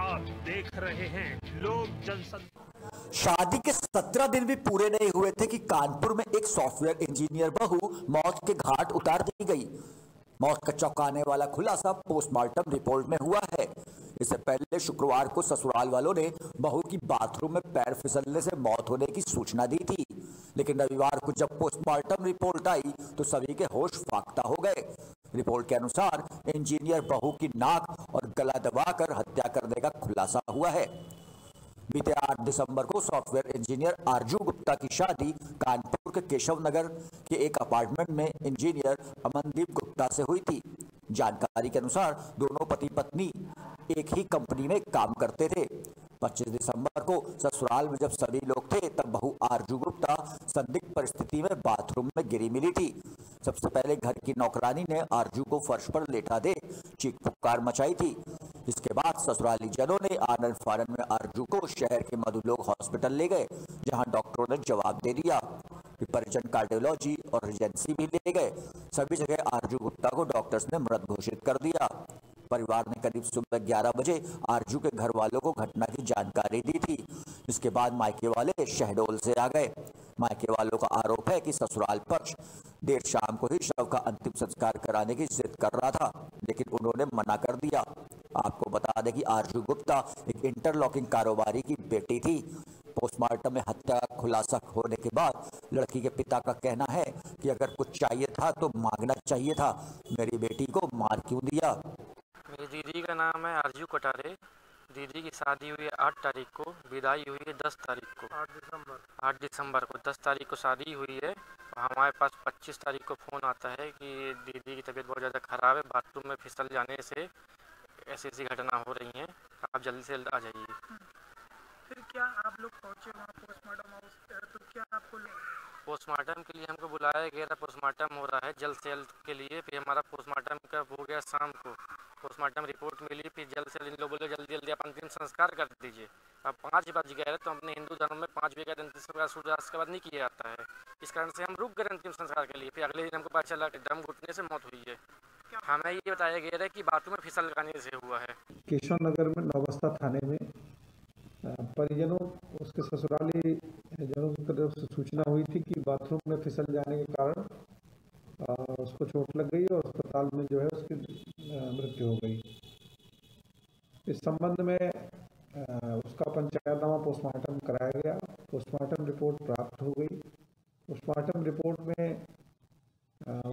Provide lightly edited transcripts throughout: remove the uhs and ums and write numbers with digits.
आप देख रहे हैं लोक जनशक्ति। शादी के 17 दिन भी पूरे नहीं हुए थे कि कानपुर में एक सॉफ्टवेयर इंजीनियर बहू मौत के घाट उतार दी गई। मौत का चौंकाने वाला खुलासा पोस्टमार्टम रिपोर्ट में हुआ है। इससे पहले शुक्रवार को ससुराल वालों ने बहू की बाथरूम में पैर फिसलने से मौत होने की सूचना दी थी, लेकिन रविवार को जब पोस्टमार्टम रिपोर्ट आई तो सभी के होश फाख्ता हो गए। रिपोर्ट के अनुसार इंजीनियर बहू की नाक और गला दबाकर हत्या करने का खुलासा हुआ है। बीते 8 दिसंबर को सॉफ्टवेयर इंजीनियर आरजू गुप्ता की शादी कानपुर के केशव नगर के एक अपार्टमेंट में इंजीनियर अमनदीप गुप्ता से हुई थी। जानकारी के अनुसार दोनों पति पत्नी एक ही कंपनी में काम करते थे। 25 दिसंबर को ससुराल में जब सभी लोग थे तब बहू आरजू गुप्ता संदिग्ध परिस्थिति में बाथरूम में गिरी मिली थी। सबसे पहले घर की नौकरानी ने आरजू को फर्श पर लेटा दे चीख पुकार मचाई थी। इसके बाद ससुराली जनों ने आनंद फानन में आरजू को शहर के मधुलोक हॉस्पिटल ले गए, जहां डॉक्टरों ने जवाब दे दिया। परिजन कार्डियोलॉजी और रिजेंसी भी ले गए। सभी जगह आरजू गुप्ता को डॉक्टर्स ने मृत घोषित कर दिया। परिवार ने करीब सुबह 11 बजे आरजू के घर वालों को घटना की जानकारी दी थी। इसके बाद मायके वाले शहडोल से आ गए। मायके वालों का आरोप है कि ससुराल पक्ष देर शाम को ही शव का अंतिम संस्कार कराने की जिद कर रहा था, लेकिन उन्होंने मना कर दिया। आपको बता दें कि आरजू गुप्ता एक इंटरलॉकिंग कारोबारी की बेटी थी। पोस्टमार्टम में हत्या का खुलासा होने के बाद लड़की के पिता का कहना है कि अगर कुछ चाहिए था तो मांगना चाहिए था, मेरी बेटी को मार क्यों दिया। मेरी दीदी का नाम है आरजू कटारे। दीदी की शादी हुई है 8 तारीख को, विदाई हुई है 10 तारीख को। 8 दिसंबर को 10 तारीख को शादी हुई है। हमारे पास 25 तारीख को फ़ोन आता है कि दीदी की तबीयत बहुत ज़्यादा ख़राब है, बाथरूम में फिसल जाने से ऐसी ऐसी घटना हो रही हैं, आप जल्दी से जल्द आ जाइए। फिर क्या आप लोग पहुँचे वहाँ पोस्टमार्टम हाउस, तो क्या आपको पोस्टमार्टम के लिए हमको बुलाया गया था। पोस्टमार्टम हो रहा है जल्द से जल्द के लिए। फिर हमारा पोस्टमार्टम का हो गया शाम को, पोस्टमार्टम रिपोर्ट मिली। फिर जल्द से जल्द इन लोग बोले जल्दी जल्दी आप अंतिम संस्कार कर दीजिए। अब 5 बज गए तो अपने हिंदू धर्म में 5 बजे का अंतिम संस्कार सूर्यास्त के बाद नहीं किया जाता है। इस कारण से हम रुक गए अंतिम संस्कार के लिए। फिर अगले दिन हमको पता चला कि दम घुटने से मौत हुई है। हमें ये बताया गया है कि बाथरूम में फिसल जाने से हुआ है। केशव नगर में नौबस्ता थाने में परिजनों उसके ससुराली जनों की तरफ से सूचना हुई थी कि बाथरूम में फिसल जाने के कारण उसको चोट लग गई और अस्पताल में जो है उसकी मृत्यु हो गई। इस संबंध में उसका पंचायतनामा पोस्टमार्टम कराया गया। पोस्टमार्टम रिपोर्ट प्राप्त हो गई। पोस्टमार्टम रिपोर्ट में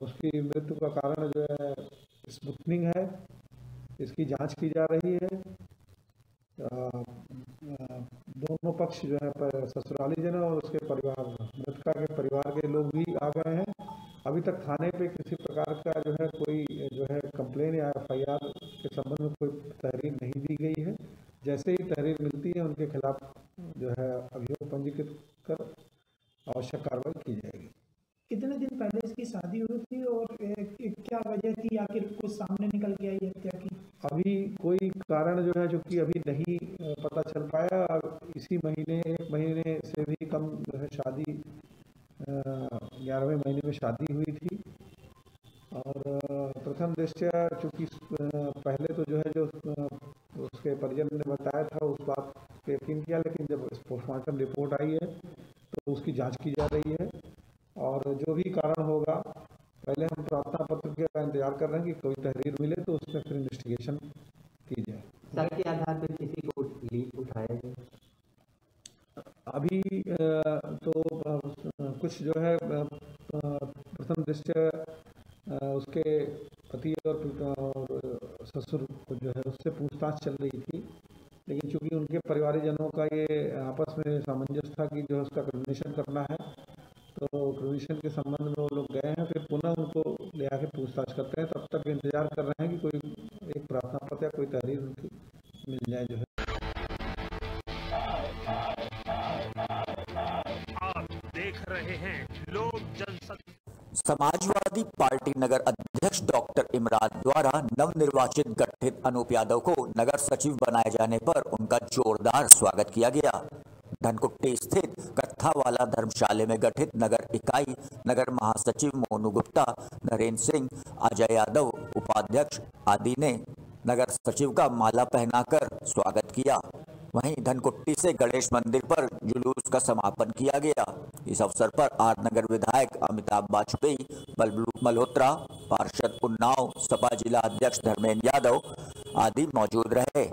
उसकी मृत्यु का कारण जो है स्मूथनिंग है, इसकी जांच की जा रही है। दोनों पक्ष जो है ससुराली जन और उसके परिवार, मृतका के परिवार के लोग भी आ गए हैं। अभी तक थाने पे किसी प्रकार का जो है कोई जो है कंप्लेन या FIR के संबंध में कोई तहरीर नहीं दी गई है। जैसे ही तहरीर मिलती है उनके खिलाफ जो है अभियोग पंजीकृत कर आवश्यक कार्रवाई की जाएगी। कितने दिन पहले इसकी शादी हुई थी और क्या वजह थी, आखिर कुछ सामने निकल गया ये हत्या की? अभी कोई कारण जो है जो कि अभी नहीं पता चल पाया। इसी महीने 1 महीने से भी कम जो है शादी 11वें महीने में शादी हुई थी। और प्रथम दृष्टया चूँकि पहले तो जो है जो उसके परिजन ने बताया था उस बात पे यकीन किया, लेकिन जब पोस्टमार्टम रिपोर्ट आई है तो उसकी जांच की जा रही है और जो भी कारण होगा, पहले हम प्रार्थना पत्र का इंतजार कर रहे हैं कि कोई तहरीर मिले तो उसमें फिर इन्वेस्टिगेशन की जाए। सर के आधार पर किसी को लीड उठाया जाए? अभी तो कुछ जो है प्रथम दृष्टया उसके पति और ससुर को जो है उससे पूछताछ चल रही थी, लेकिन चूंकि उनके परिवारजनों का ये आपस में सामंजस्य था कि जो है उसका क्रिमिनेशन करना है, तो क्रिमिनेशन के संबंध में वो लोग गए हैं। फिर पुनः उनको ले आके पूछताछ करते हैं। तब तक इंतजार कर रहे हैं कि कोई एक प्रार्थना पत्र या कोई तहरीर उनकी मिल जाए जो है। आप देख रहे हैं लोक जनशक्ति। समाजवादी पार्टी नगर अध्यक्ष डॉक्टर इमरान द्वारा नवनिर्वाचित गठित अनूप यादव को नगर सचिव बनाए जाने पर उनका जोरदार स्वागत किया गया। धनकुट्टी स्थित कत्थावाला धर्मशाला में गठित नगर इकाई नगर महासचिव मोनू गुप्ता, नरेंद्र सिंह, अजय यादव उपाध्यक्ष आदि ने नगर सचिव का माला पहनाकर स्वागत किया। वहीं धनकुट्टी से गणेश मंदिर पर जुलूस का समापन किया गया। इस अवसर पर आर नगर विधायक अमिताभ वाजपेयी, बबलू मल्होत्रा, पार्षद उन्नाव, सपा जिला अध्यक्ष धर्मेंद्र यादव आदि मौजूद रहे।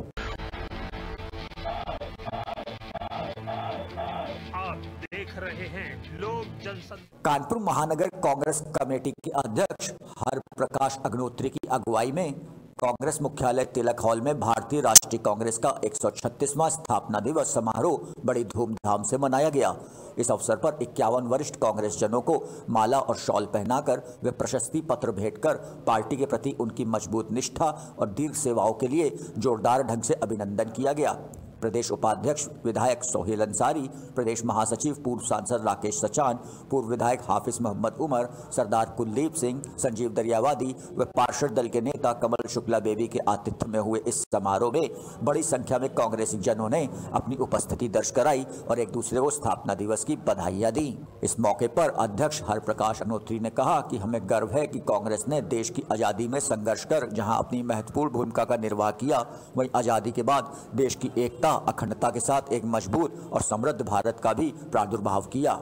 आप देख रहे हैं लोक जनशक्ति। कानपुर महानगर कांग्रेस कमेटी के अध्यक्ष हरप्रकाश अग्नोत्री की अगुवाई में कांग्रेस मुख्यालय तिलक हॉल में भारतीय राष्ट्रीय कांग्रेस का 136वां स्थापना दिवस समारोह बड़ी धूमधाम से मनाया गया। इस अवसर पर 51 वरिष्ठ कांग्रेस जनों को माला और शॉल पहनाकर वे प्रशस्ति पत्र भेंटकर पार्टी के प्रति उनकी मजबूत निष्ठा और दीर्घ सेवाओं के लिए जोरदार ढंग से अभिनंदन किया गया। प्रदेश उपाध्यक्ष विधायक सोहेल अंसारी, प्रदेश महासचिव पूर्व सांसद राकेश सचान, पूर्व विधायक हाफिज मोहम्मद उमर, सरदार कुलदीप सिंह, संजीव दरियावादी व पार्षद दल के नेता कमल शुक्ला बेबी के आतिथ्य में हुए इस समारोह में बड़ी संख्या में कांग्रेसी जनों ने अपनी उपस्थिति दर्ज कराई और एक दूसरे को स्थापना दिवस की बधाइयां दी। इस मौके पर अध्यक्ष हरप्रकाश अग्नोत्री ने कहा कि हमें गर्व है कि कांग्रेस ने देश की आज़ादी में संघर्ष कर जहां अपनी महत्वपूर्ण भूमिका का निर्वाह किया, वहीं आज़ादी के बाद देश की एकता अखंडता के साथ एक मजबूत और समृद्ध भारत का भी प्रादुर्भाव किया।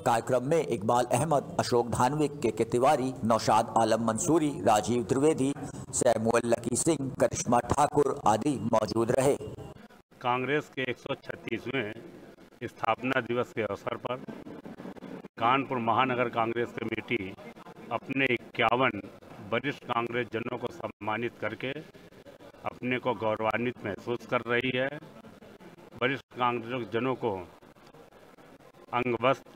कार्यक्रम में इकबाल अहमद, अशोक धानविक, के तिवारी, नौशाद आलम मंसूरी, राजीव त्रिवेदी, सैमुअल लकी सिंह, करिश्मा ठाकुर आदि मौजूद रहे। कांग्रेस के 136वें स्थापना दिवस के अवसर पर कानपुर महानगर कांग्रेस कमेटी अपने 51 वरिष्ठ कांग्रेस जनों को सम्मानित करके अपने को गौरवान्वित महसूस कर रही है। वरिष्ठ कांग्रेस जनों को अंगवस्त्र,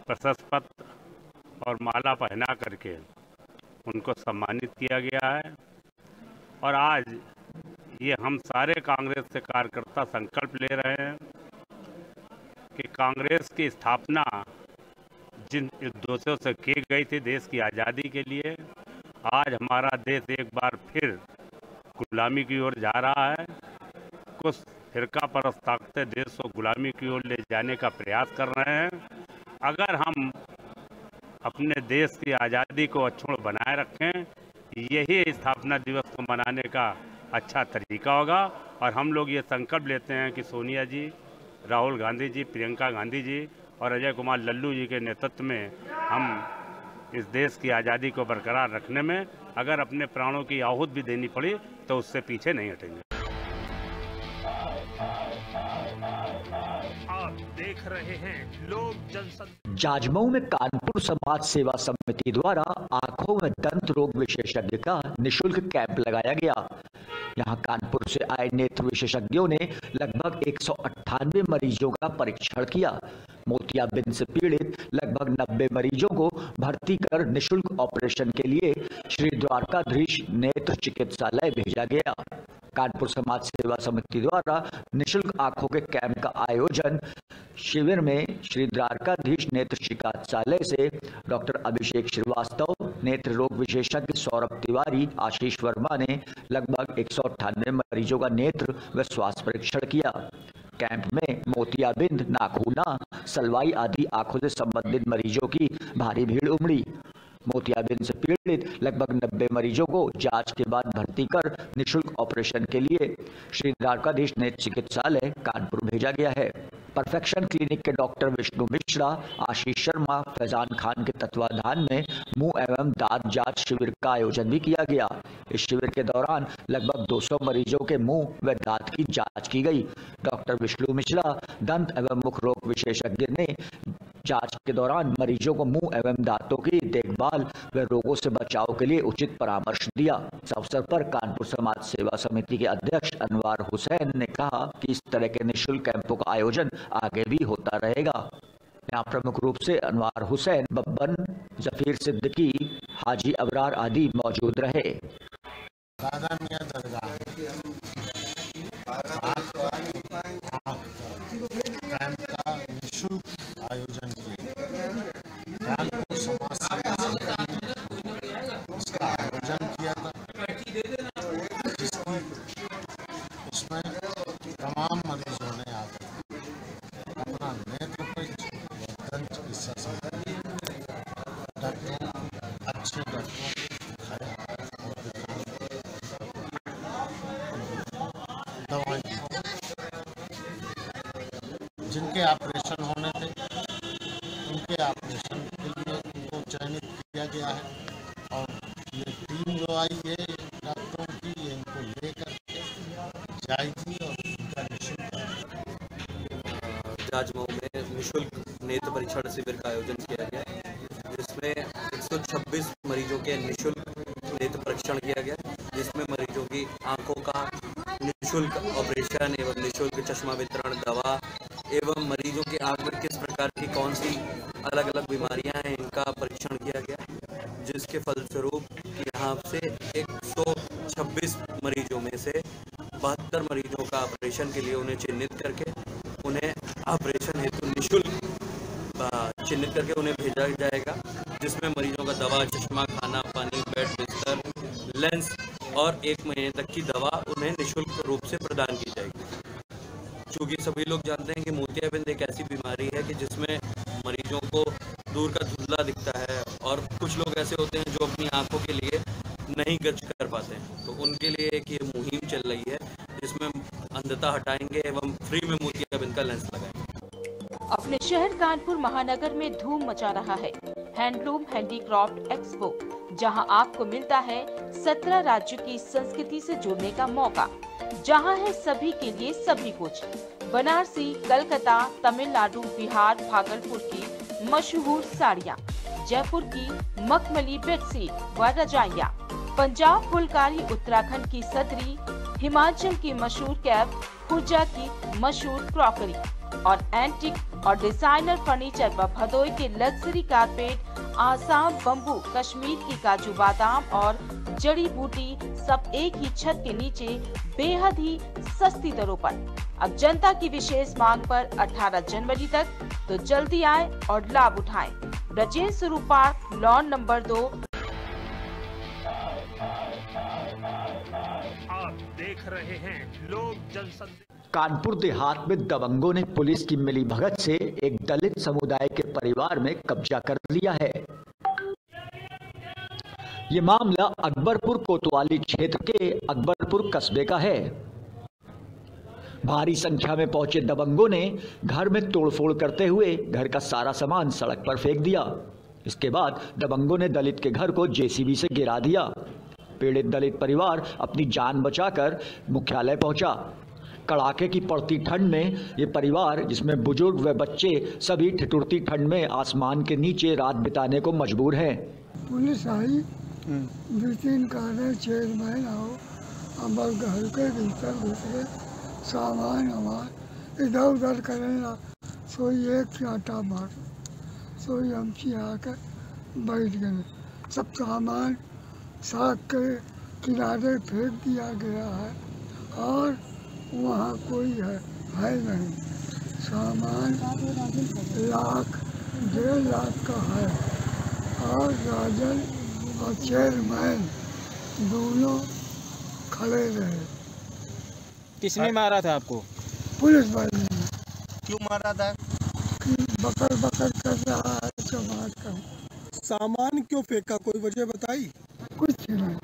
प्रशस्ति पत्र और माला पहना करके उनको सम्मानित किया गया है। और आज ये हम सारे कांग्रेस के कार्यकर्ता संकल्प ले रहे हैं कि कांग्रेस की स्थापना जिन उद्देश्यों से की गई थी देश की आज़ादी के लिए, आज हमारा देश एक बार फिर गुलामी की ओर जा रहा है। कुछ फिरका परस्त ताकतें देश को गुलामी की ओर ले जाने का प्रयास कर रहे हैं। अगर हम अपने देश की आज़ादी को अक्षुण्ण बनाए रखें, यही स्थापना दिवस को मनाने का अच्छा तरीका होगा। और हम लोग ये संकल्प लेते हैं कि सोनिया जी, राहुल गांधी जी, प्रियंका गांधी जी और अजय कुमार लल्लू जी के नेतृत्व में हम इस देश की आज़ादी को बरकरार रखने में अगर अपने प्राणों की आहुति भी देनी पड़ी तो उससे पीछे नहीं हटेंगे। आप देख रहे हैं लोक जनशक्ति। जाजमऊ में कानपुर समाज सेवा समिति द्वारा आंखों में दंत रोग विशेषज्ञ का निःशुल्क कैंप लगाया गया। यहां कानपुर से आए नेत्र विशेषज्ञों ने लगभग 198 मरीजों का परीक्षण किया। मोतियाबिंद से पीड़ित लगभग 90 मरीजों को भर्ती कर निःशुल्क ऑपरेशन के लिए श्री द्वारकाधीश नेत्र चिकित्सालय भेजा गया। कानपुर समाज सेवा समिति द्वारा निःशुल्क आंखों के कैंप का आयोजन शिविर में श्री द्वारकाधीश नेत्र चिकित्सालय से डॉक्टर अभिषेक श्रीवास्तव, नेत्र रोग विशेषज्ञ सौरभ तिवारी, आशीष वर्मा ने लगभग 198 मरीजों का नेत्र व स्वास्थ्य परीक्षण किया। कैंप में मोतियाबिंद, नाखूना, सलवाई आदि आंखों से संबंधित मरीजों की भारी भीड़ उमड़ी। मोतियाबिंद से पीड़ित लगभग 90 मरीजों को जांच के बाद भर्ती कर निःशुल्क ऑपरेशन के लिए श्री द्वारकाधीश नेत्र चिकित्सालय कानपुर भेजा गया है। परफेक्शन क्लिनिक के डॉक्टर विष्णु मिश्रा, आशीष शर्मा, फैजान खान के तत्वाधान में मुंह एवं दांत जांच शिविर का आयोजन भी किया गया। इस शिविर के दौरान लगभग 200 मरीजों के मुंह व दांत की जांच की गई। डॉक्टर विष्णु मिश्रा, दंत एवं मुख रोग विशेषज्ञ ने जांच के दौरान मरीजों को मुंह एवं दांतों की देखभाल व रोगों से बचाव के लिए उचित परामर्श दिया। इस अवसर पर कानपुर समाज सेवा समिति के अध्यक्ष अनवार हुसैन ने कहा कि इस तरह के निःशुल्क कैंपों का आयोजन आगे भी होता रहेगा। यहाँ प्रमुख रूप से अनवार हुसैन, बब्बन, जफीर सिद्दीकी, हाजी अबरार आदि मौजूद रहे। आयोजन कानपुर समाज सेवा इसका आयोजन किया था, उसमें तमाम मरीजों ने आकर अपना नेत्र परीक्षण दंत चिकित्सा संबंधी डॉक्टरों, अच्छे डॉक्टरों दिखाया और दवाएं जिनके ऑपरेशन होने थे उनके ऑपरेशन के लिए उनको चयनित किया गया है और ये टीम जो आई है डॉक्टरों की ये इनको लेकर के जाएगी और उनका निःशुल्क राजमऊ में निःशुल्क नेत्र परीक्षण शिविर का आयोजन किया गया जिसमें 126 मरीजों के निःशुल्क नेत्र परीक्षण किया गया जिसमें मरीजों की आंखों का निःशुल्क ऑपरेशन एवं निःशुल्क चश्मा वितरण दवा एवं मरीजों की आंख में किस प्रकार की कौन सी अलग अलग बीमारियां हैं इनका परीक्षण किया गया जिसके फलस्वरूप यहाँ से 126 मरीजों में से 72 मरीजों का ऑपरेशन के लिए उन्हें चिन्हित करके उन्हें ऑपरेशन हेतु निःशुल्क चिन्हित करके उन्हें भेजा जाएगा जिसमें मरीजों का दवा चश्मा खाना पानी बेड बिस्तर लेंस और 1 महीने तक की दवा उन्हें निःशुल्क रूप से प्रदान की जाएगी। चूँकि सभी लोग जानते हैं कि मोतियाबिंद एक ऐसी बीमारी है कि जिसमें मरीजों को दूर का धुंधला दिखता है और कुछ लोग ऐसे होते हैं जो अपनी आंखों के लिए नहीं खर्च कर पाते हैं, तो उनके लिए एक ये मुहिम चल रही है जिसमें अंधता हटाएंगे एवं फ्री में मोतियाबिंद का लेंस लगाएंगे। अपने शहर कानपुर महानगर में धूम मचा रहा है हैंडलूम हैंडीक्राफ्ट एक्सपो, जहां आपको मिलता है 17 राज्यों की संस्कृति से जुड़ने का मौका, जहां है सभी के लिए सभी कुछ। बनारसी, कलकत्ता, तमिलनाडु, बिहार, भागलपुर की मशहूर साड़ियाँ, जयपुर की मखमली बेडशीट व रजाइयाँ, पंजाब फुलकारी उत्तराखंड की सदरी, हिमाचल की मशहूर कैप, खुर्जा की मशहूर क्रॉकरी और एंटिक और डिजाइनर फर्नीचर व भदोई के luxury carpet, Assam bamboo, Kashmir की काजू बादाम और जड़ी बूटी सब एक ही छत के नीचे बेहद ही सस्ती दरों पर। अब जनता की विशेष मांग पर 18 जनवरी तक तो जल्दी आए और लाभ उठाएं। ब्रजेश स्वरूप पार्क, लॉन नंबर 2। आप देख रहे हैं लोक जनसंदेश। कानपुर देहात में दबंगों ने पुलिस की मिलीभगत से एक दलित समुदाय के परिवार में कब्जा कर लिया है। ये मामला अकबरपुर कोतवाली क्षेत्र के अकबरपुर कस्बे का है। भारी संख्या में पहुंचे दबंगों ने घर में तोड़फोड़ करते हुए घर का सारा सामान सड़क पर फेंक दिया। इसके बाद दबंगों ने दलित के घर को जेसीबी से गिरा दिया। पीड़ित दलित परिवार अपनी जान बचाकर मुख्यालय पहुंचा। कड़ाके की पड़ती ठंड में ये परिवार, जिसमें बुजुर्ग व बच्चे, सभी ठिठुरती ठंड में आसमान के नीचे रात बिताने को मजबूर हैं। पुलिस आई, 2-3 कारे चेयरमैन आओ, हमारे घर के भीतर घुस गए, सामान हमार इधर उधर करे ना, सोई एक चांटा मार, सोई हम आकर बैठ गए। सब सामान सड़क के किनारे फेंक दिया गया है और वहाँ कोई है नहीं। सामान 1.5 लाख का है और राजन और चेयरमैन दोनों खड़े रहे। किसने मारा था आपको? पुलिस वाले ने। क्यों मारा था? कि बकर बकर कर रहा है समाज का। सामान क्यों फेंका, कोई वजह बताई? कुछ नहीं।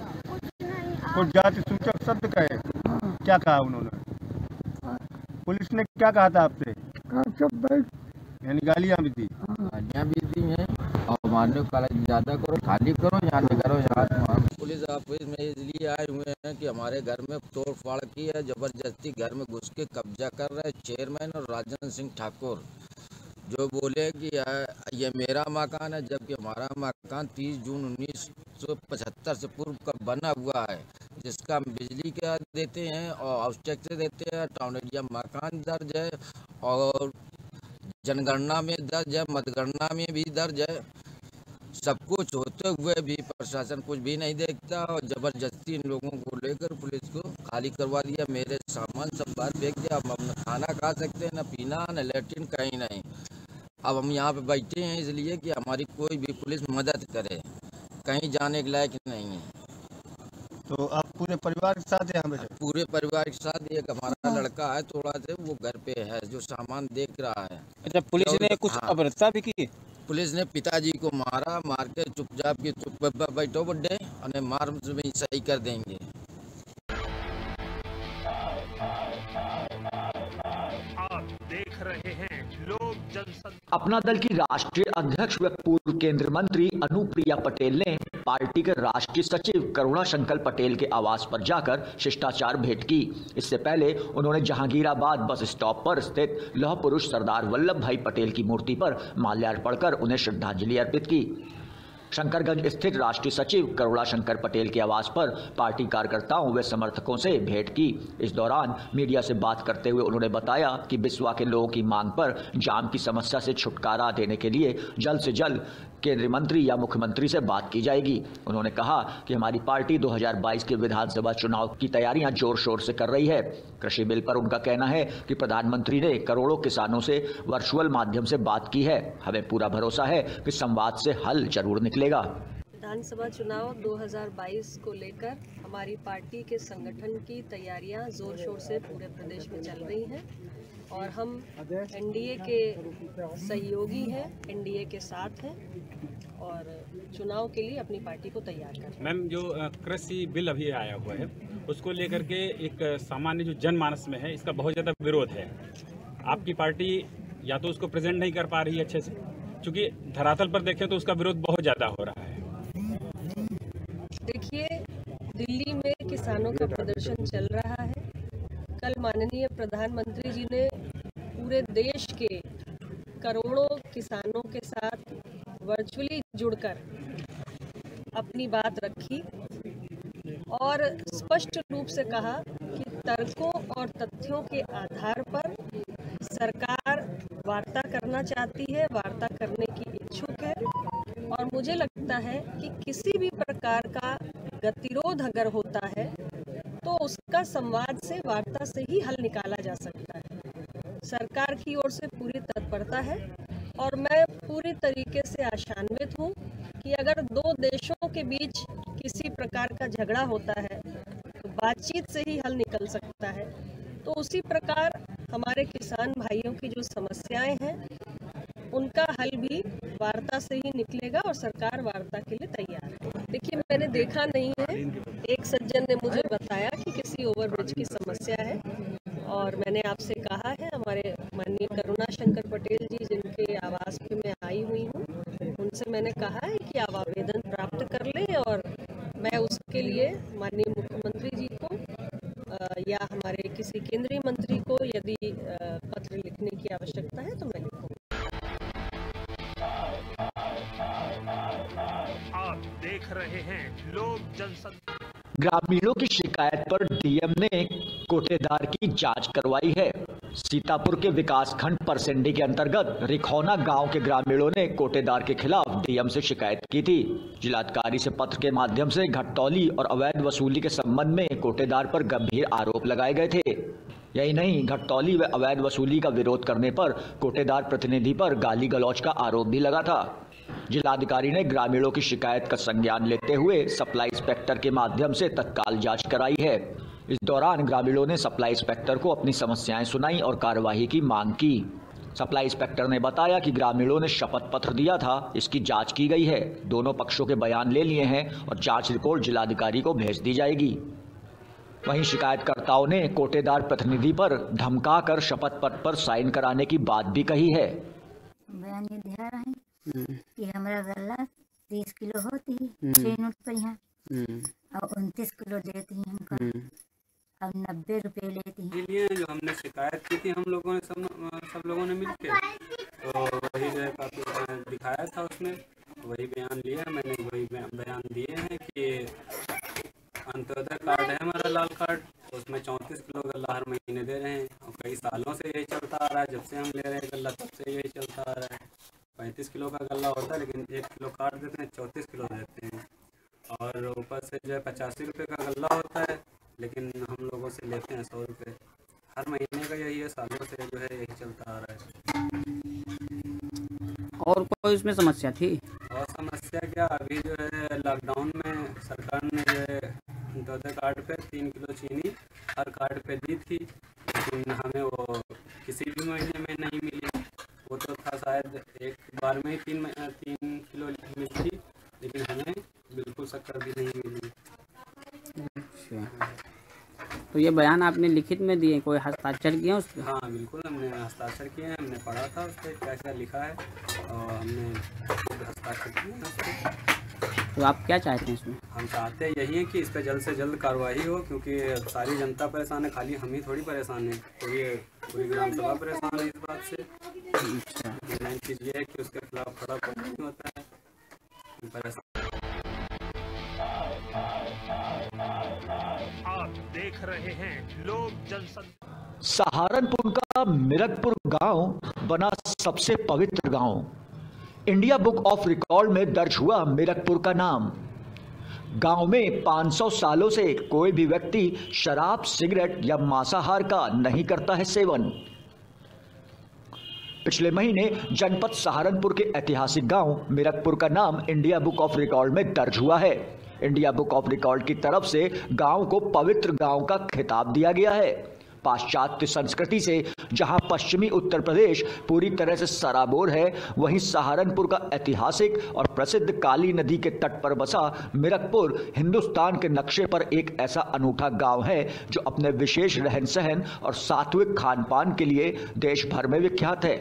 कुछ जाति सूचक शब्द कहे? हाँ। क्या कहा उन्होंने? पुलिस ने क्या कहा था आपसे? यानी गालियाँ भी दी? गालियाँ भी दी हैं और मारने को ज़्यादा करो, खाली करो, यहाँ से करो, यहाँ। पुलिस ऑफिस में इसलिए आए हुए हैं कि हमारे घर में तोड़ फाड़ की है, जबरदस्ती घर में घुस के कब्जा कर रहे चेयरमैन और राजन सिंह ठाकुर, जो बोले कि ये मेरा मकान है, जबकि हमारा मकान 30 जून 1975 से पूर्व का बना हुआ है, जिसका हम बिजली का देते हैं और हाउस टैक्स से देते हैं। टाउन एरिया मकान दर्ज है और जनगणना में दर्ज है, मतगणना में भी दर्ज है। सब कुछ होते हुए भी प्रशासन कुछ भी नहीं देखता और जबरदस्ती इन लोगों को लेकर पुलिस को खाली करवा दिया। मेरे सामान सब बाहर फेंक दिया। हम न खाना खा सकते हैं, न पीना, न लेट्रिन, कहीं नहीं। अब हम यहाँ पे बैठे हैं इसलिए कि हमारी कोई भी पुलिस मदद करे, कहीं जाने के लायक नहीं है। तो आप पूरे परिवार के साथ यहाँ बैठे? पूरे परिवार के साथ। एक हमारा लड़का है थोड़ा से, वो घर पे है, जो सामान देख रहा है। अच्छा, पुलिस ने कुछ अभद्रता भी की? पुलिस ने पिताजी को मारा, मार के चुपचाप की चुप बैठो बड्डे और मार सही कर देंगे। रहे हैं लोक जनशक्ति। अपना दल की राष्ट्रीय अध्यक्ष व पूर्व केंद्रीय मंत्री अनुप्रिया पटेल ने पार्टी के राष्ट्रीय सचिव करुणा शंकर पटेल के आवास पर जाकर शिष्टाचार भेंट की। इससे पहले उन्होंने जहांगीराबाद बस स्टॉप पर स्थित लौह पुरुष सरदार वल्लभ भाई पटेल की मूर्ति पर माल्यार्पण कर उन्हें श्रद्धांजलि अर्पित की। शंकरगंज स्थित राष्ट्रीय सचिव करुणा शंकर पटेल के आवास पर पार्टी कार्यकर्ताओं व समर्थकों से भेंट की। इस दौरान मीडिया से बात करते हुए उन्होंने बताया कि बिस्वा के लोगों की मांग पर जाम की समस्या से छुटकारा देने के लिए जल्द से जल्द केंद्रीय मंत्री या मुख्यमंत्री से बात की जाएगी। उन्होंने कहा कि हमारी पार्टी 2022 के विधानसभा चुनाव की तैयारियां जोर शोर से कर रही है। कृषि बिल पर उनका कहना है कि प्रधानमंत्री ने करोड़ों किसानों से वर्चुअल माध्यम से बात की है। हमें पूरा भरोसा है कि संवाद से हल जरूर निकलेगा। विधानसभा चुनाव 2022 को लेकर हमारी पार्टी के संगठन की तैयारियां जोर शोर से पूरे प्रदेश में चल रही हैं और हम एनडीए के सहयोगी हैं, एनडीए के साथ हैं और चुनाव के लिए अपनी पार्टी को तैयार कर रहे हैं। मैम, जो कृषि बिल अभी आया हुआ है उसको लेकर के एक सामान्य जो जनमानस में है इसका बहुत ज़्यादा विरोध है। आपकी पार्टी या तो उसको प्रेजेंट नहीं कर पा रही है अच्छे से, क्योंकि धरातल पर देखें तो उसका विरोध बहुत ज़्यादा हो रहा है। देखिए, दिल्ली में किसानों का प्रदर्शन चल रहा है। कल माननीय प्रधानमंत्री जी ने पूरे देश के करोड़ों किसानों के साथ वर्चुअली जुड़कर अपनी बात रखी और स्पष्ट रूप से कहा कि तर्कों और तथ्यों के आधार पर सरकार वार्ता करना चाहती है, वार्ता करने की इच्छुक है और मुझे लगता है कि किसी भी प्रकार का गतिरोध अगर होता है तो उसका संवाद से, वार्ता से ही हल निकाला जा सकता है। सरकार की ओर से पूरी तत्परता है और मैं पूरी तरीके से आशान्वित हूँ कि अगर दो देशों के बीच किसी प्रकार का झगड़ा होता है तो बातचीत से ही हल निकल सकता है। तो उसी प्रकार हमारे किसान भाइयों की जो समस्याएं हैं उनका हल भी वार्ता से ही निकलेगा और सरकार वार्ता के लिए तैयार है। देखिए, मैंने देखा नहीं है, एक सज्जन ने मुझे बताया कि किसी ओवरब्रिज की समस्या है और मैंने आपसे कहा है, हमारे माननीय करुणा शंकर पटेल जी जिनके आवास पे मैं आई हुई हूँ, उनसे मैंने कहा है कि आप आवेदन प्राप्त कर लें और मैं उसके लिए माननीय मुख्यमंत्री जी को या हमारे किसी केंद्रीय मंत्री को यदि पत्र लिखने की आवश्यकता है तो मैं लिखूंगा। आप देख रहे हैं लोक जनशक्ति। ग्रामीणों की शिकायत पर डीएम ने कोटेदार की जांच करवाई है। सीतापुर के विकासखंड परसेंडी के अंतर्गत रिखौना गांव के ग्रामीणों ने कोटेदार के खिलाफ डीएम से शिकायत की थी। जिलाधिकारी से पत्र के माध्यम से घटतौली और अवैध वसूली के संबंध में कोटेदार पर गंभीर आरोप लगाए गए थे। यही नहीं, घटतौली व अवैध वसूली का विरोध करने पर कोटेदार प्रतिनिधि पर गाली गलौज का आरोप भी लगा था। जिलाधिकारी ने ग्रामीणों की शिकायत का संज्ञान लेते हुए सप्लाई इंस्पेक्टर के माध्यम से तत्काल जांच कराई है। इस दौरान ग्रामीणों ने सप्लाई इंस्पेक्टर को अपनी समस्याएं सुनाई और कार्यवाही की मांग की। सप्लाई इंस्पेक्टर ने बताया कि ग्रामीणों ने शपथ पत्र दिया था, इसकी जांच की गई है। दोनों पक्षों के बयान ले लिए हैं और जांच रिपोर्ट जिलाधिकारी को भेज दी जाएगी। वहीं शिकायतकर्ताओं ने कोटेदार प्रतिनिधि पर धमकाकर शपथ पत्र पर साइन कराने की बात भी कही है। बयान ये दे रहा है कि हमारा गल्ला 30 किलो होती है 6 नोट पर यहाँ और 29 किलो देती है हमको, अब 90 रुपये लेती है। लिए जो हमने शिकायत की थी हम लोगों ने सब लोगों ने मिलकर, तो वही जो है काफी दिखाया था, उसमें वही बयान लिया। मैंने वही बयान दिए हैं कि अंत्योदय कार्ड है हमारा लाल कार्ड, तो उसमें 34 किलो गल्ला हर महीने दे रहे हैं और कई सालों से यही चलता आ रहा है। जब से हम ले रहे हैं गल्ला तब से यही चलता आ रहा है। 35 किलो का गल्ला होता है लेकिन 1 किलो काट देते हैं, 34 किलो देते हैं। और ऊपर से जो है 85 रुपये का गल्ला होता है लेकिन हम लोगों से लेते हैं 100 रुपये। हर महीने का यही है, सालों से जो है यही चलता आ रहा है। और कोई इसमें समस्या थी? और समस्या क्या, अभी जो है लॉकडाउन में सरकार ने जो है अंत्योदय कार्ड पे 3 किलो चीनी हर कार्ड पे दी थी, लेकिन हमें वो किसी भी महीने में नहीं मिली। वो तो था शायद एक बार में ही 3 किलो मिली थी, लेकिन हमें बिल्कुल शक्कर भी नहीं मिली। अच्छा, तो ये बयान आपने लिखित में दिए, कोई हस्ताक्षर किए उस पर? हाँ बिल्कुल, हमने हस्ताक्षर किए हैं, हमने पढ़ा था उस पर क्या क्या लिखा है और हमने खुद हस्ताक्षर किए हैं उस पर। तो आप क्या चाहते हैं इसमें? हम चाहते हैं यही है कि इस पर जल्द से जल्द कार्रवाई हो, क्योंकि सारी जनता परेशान है, खाली हम ही थोड़ी परेशान है, पूरी ग्राम सभा परेशान है इस बात से। मेन चीज़ ये है कि उसके खिलाफ खड़ा नहीं होता है, परेशान। आप देख रहे हैं लोक जनशक्ति। सहारनपुर का मिरकपुर गांव बना सबसे पवित्र गांव। इंडिया बुक ऑफ रिकॉर्ड में दर्ज हुआ मिरकपुर का नाम। गांव में 500 सालों से कोई भी व्यक्ति शराब, सिगरेट या मांसाहार का नहीं करता है सेवन। पिछले महीने जनपद सहारनपुर के ऐतिहासिक गांव मिरकपुर का नाम इंडिया बुक ऑफ रिकॉर्ड में दर्ज हुआ है। इंडिया बुक ऑफ रिकॉर्ड की तरफ से गांव को पवित्र गांव का खिताब दिया गया है। पाश्चात्य संस्कृति से जहां पश्चिमी उत्तर प्रदेश पूरी तरह से सराबोर है, वहीं सहारनपुर का ऐतिहासिक और प्रसिद्ध काली नदी के तट पर बसा मिरकपुर हिंदुस्तान के नक्शे पर एक ऐसा अनूठा गांव है जो अपने विशेष रहन सहन और सात्विक खान पान के लिए देश भर में विख्यात है।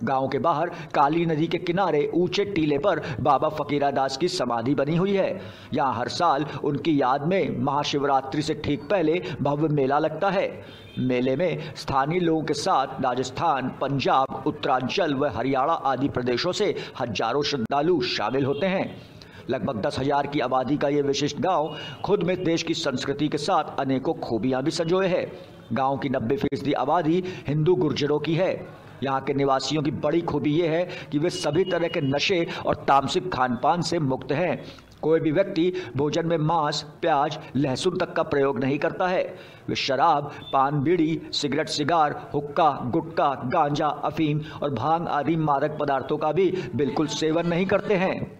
गांव के बाहर काली नदी के किनारे ऊंचे टीले पर बाबा फकीरा दास की समाधि बनी हुई है। यहां हर साल उनकी याद में महाशिवरात्रि से ठीक पहले भव्य मेला लगता है। मेले में स्थानीय लोगों के साथ राजस्थान, पंजाब, उत्तरांचल व हरियाणा आदि प्रदेशों से हजारों श्रद्धालु शामिल होते हैं। लगभग 10,000 की आबादी का ये विशिष्ट गांव खुद में देश की संस्कृति के साथ अनेकों खूबियां भी संजोए है। गांव की 90% आबादी हिंदू गुर्जरों की है। यहाँ के निवासियों की बड़ी खूबी ये है कि वे सभी तरह के नशे और तामसिक खान पान से मुक्त हैं। कोई भी व्यक्ति भोजन में मांस, प्याज, लहसुन तक का प्रयोग नहीं करता है। वे शराब, पान, बीड़ी, सिगरेट, सिगार, हुक्का, गुटखा, गांजा, अफीम और भांग आदि मादक पदार्थों का भी बिल्कुल सेवन नहीं करते हैं।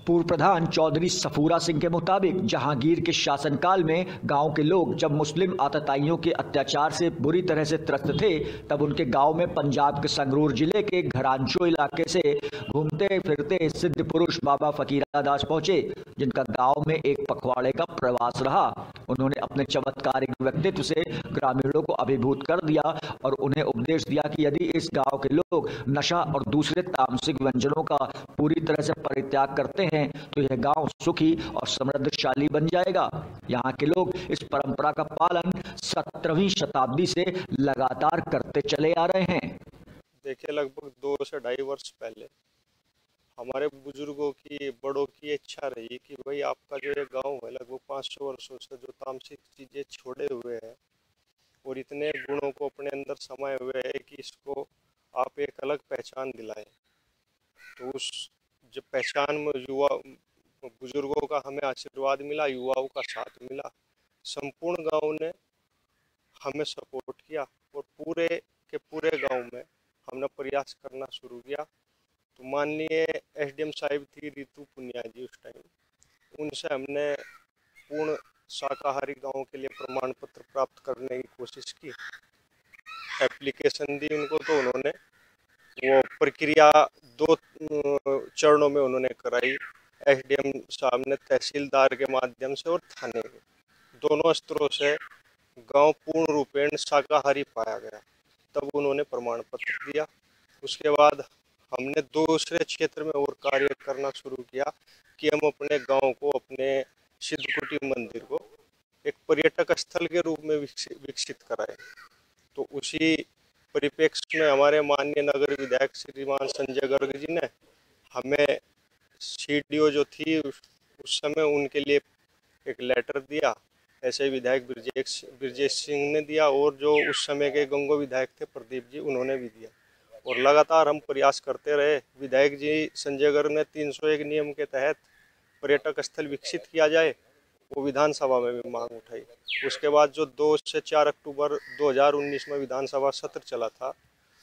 पूर्व प्रधान चौधरी सफूरा सिंह के मुताबिक जहांगीर के शासनकाल में गांव के लोग जब मुस्लिम आतताइयों के अत्याचार से बुरी तरह से त्रस्त थे, तब उनके गांव में पंजाब के संगरूर जिले के घरांचो इलाके से घूमते फिरते सिद्ध पुरुष बाबा फकीरा दास पहुंचे, जिनका गांव में एक पखवाड़े का प्रवास रहा। उन्होंने अपने चमत्कारिक व्यक्तित्व से ग्रामीणों को अभिभूत कर दिया और उन्हें उपदेश दिया कि यदि इस गाँव के लोग नशा और दूसरे तामसिक व्यंजनों का पूरी तरह से परित्याग करते हैं तो यह गांव सुखी और समृद्धशाली बन जाएगा। यहाँ के लोग इस परंपरा का पालन 17वीं शताब्दी से लगातार करते चले आ रहे हैं। देखिए, लगभग 2 से 2.5 वर्ष पहले हमारे बुजुर्गों की, बड़ों की इच्छा रही कि भाई आपका जो ये गांव है लगभग 500 वर्षों से जो तामसिक चीज़ें छोड़े हुए हैं और इतने गुणों को अपने अंदर समाये हुए है कि इसको आप एक अलग पहचान दिलाएं। तो उस जब पहचान में युवा बुजुर्गों का हमें आशीर्वाद मिला, युवाओं का साथ मिला, संपूर्ण गांव ने हमें सपोर्ट किया और पूरे के पूरे गांव में हमने प्रयास करना शुरू किया। तो माननीय एसडीएम साहिब थी रितु पुनिया जी उस टाइम, उनसे हमने पूर्ण शाकाहारी गांव के लिए प्रमाण पत्र प्राप्त करने की कोशिश की, एप्लीकेशन दी उनको। तो उन्होंने वो प्रक्रिया 2 चरणों में उन्होंने कराई। एसडीएम साहब ने तहसीलदार के माध्यम से और थाने के दोनों स्तरों से गांव पूर्ण रूपेण शाकाहारी पाया गया, तब उन्होंने प्रमाण पत्र दिया। उसके बाद हमने दूसरे क्षेत्र में और कार्य करना शुरू किया कि हम अपने गांव को, अपने सिद्धकुटी मंदिर को एक पर्यटक स्थल के रूप में विकसित कराएं। तो उसी परिप्रेक्ष्य में हमारे माननीय नगर विधायक श्रीमान संजय गर्ग जी ने हमें सीडीओ जो थी उस समय उनके लिए एक लेटर दिया, ऐसे विधायक ब्रजेश सिंह ने दिया और जो उस समय के गंगो विधायक थे प्रदीप जी, उन्होंने भी दिया। और लगातार हम प्रयास करते रहे। विधायक जी संजय गर्ग ने 301 नियम के तहत पर्यटक स्थल विकसित किया जाए, वो विधानसभा में भी मांग उठाई। उसके बाद जो 2 से 4 अक्टूबर 2019 में विधानसभा सत्र चला था,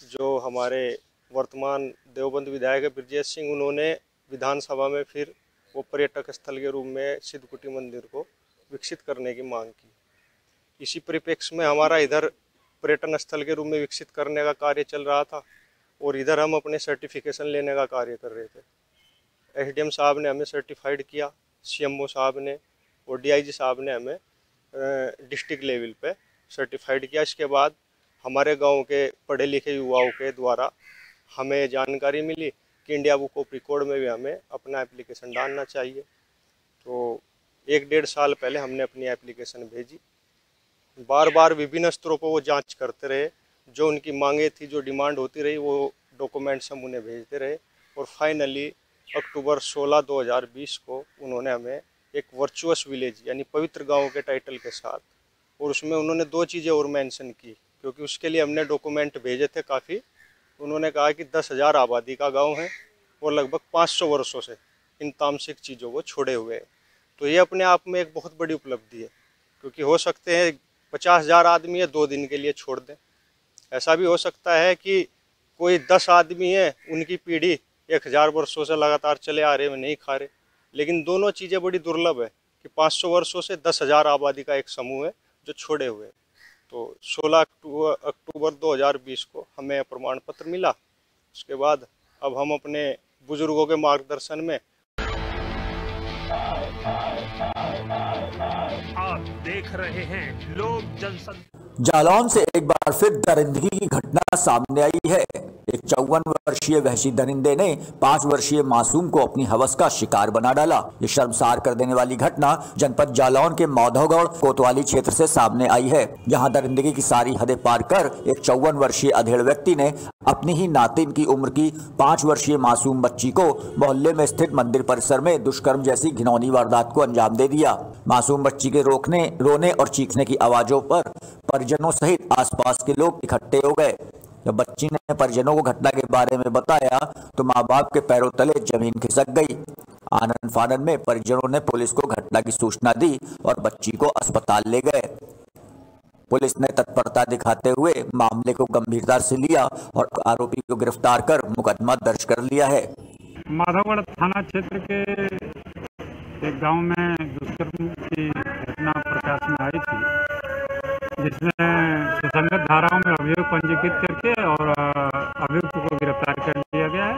जो हमारे वर्तमान देवबंद विधायक ब्रजेश सिंह, उन्होंने विधानसभा में फिर वो पर्यटक स्थल के रूप में सिद्धकुटी मंदिर को विकसित करने की मांग की। इसी परिप्रेक्ष्य में हमारा इधर पर्यटन स्थल के रूप में विकसित करने का कार्य चल रहा था और इधर हम अपने सर्टिफिकेशन लेने का कार्य कर रहे थे। एसडीएम साहब ने हमें सर्टिफाइड किया, सीएमओ साहब ने और डीआईजी साहब ने हमें डिस्ट्रिक्ट लेवल पे सर्टिफाइड किया। इसके बाद हमारे गांव के पढ़े लिखे युवाओं के द्वारा हमें जानकारी मिली कि इंडिया बुक ऑफ रिकॉर्ड में भी हमें अपना एप्लीकेशन डालना चाहिए। तो 1-1.5 साल पहले हमने अपनी एप्लीकेशन भेजी। बार बार विभिन्न स्तरों पर वो जांच करते रहे, जो उनकी मांगे थी, जो डिमांड होती रही, वो डॉक्यूमेंट्स हम उन्हें भेजते रहे और फाइनली अक्टूबर 16, 2020 को उन्होंने हमें एक वर्चुअस विलेज यानी पवित्र गांव के टाइटल के साथ, और उसमें उन्होंने 2 चीज़ें और मेंशन की, क्योंकि उसके लिए हमने डॉक्यूमेंट भेजे थे काफ़ी। उन्होंने कहा कि 10,000 आबादी का गांव है और लगभग 500 वर्षों से इन तामसिक चीज़ों को छोड़े हुए हैं। तो ये अपने आप में एक बहुत बड़ी उपलब्धि है, क्योंकि हो सकते हैं 50,000 आदमी है 2 दिन के लिए छोड़ दें। ऐसा भी हो सकता है कि कोई 10 आदमी है, उनकी पीढ़ी 1000 वर्षों से लगातार चले आ रहे हैं, नहीं खा रहे। लेकिन दोनों चीज़ें बड़ी दुर्लभ है कि 500 वर्षों से 10,000 आबादी का एक समूह है जो छोड़े हुए हैं। तो 16 अक्टूबर 2020 को हमें प्रमाण पत्र मिला। उसके बाद अब हम अपने बुजुर्गों के मार्गदर्शन में आप देख रहे हैं लोक जनशक्ति। जालौन से एक बार फिर दरिंदगी की घटना सामने आई है। एक 54 वर्षीय वहशी दरिंदे ने 5 वर्षीय मासूम को अपनी हवस का शिकार बना डाला। ये शर्मसार कर देने वाली घटना जनपद जालौन के माधवगढ़ कोतवाली क्षेत्र से सामने आई है, जहां दरिंदगी की सारी हदें पार कर एक 54 वर्षीय अधेड़ व्यक्ति ने अपनी ही नातिन की उम्र की 5 वर्षीय मासूम बच्ची को मोहल्ले में स्थित मंदिर परिसर में दुष्कर्म जैसी घिनौनी वारदात को अंजाम दे दिया। मासूम बच्ची के रोने और चीखने की आवाजों पर परिजनों सहित आसपास के लोग इकट्ठे हो गए। जब बच्ची ने परिजनों को घटना के बारे में बताया तो माँ बाप के पैरों तले जमीन खिसक गई। आनन फानन में परिजनों ने पुलिस को घटना की सूचना दी और बच्ची को अस्पताल ले गए। पुलिस ने तत्परता दिखाते हुए मामले को गंभीरता से लिया और आरोपी को गिरफ्तार कर मुकदमा दर्ज कर लिया है। माधवगढ़ थाना क्षेत्र के एक गांव में दुष्कर्म की घटना प्रकाश में आई थी, जिसमें सुसंगत धाराओं में अभियोग पंजीकृत करके और अभियुक्त को गिरफ्तार कर लिया गया है।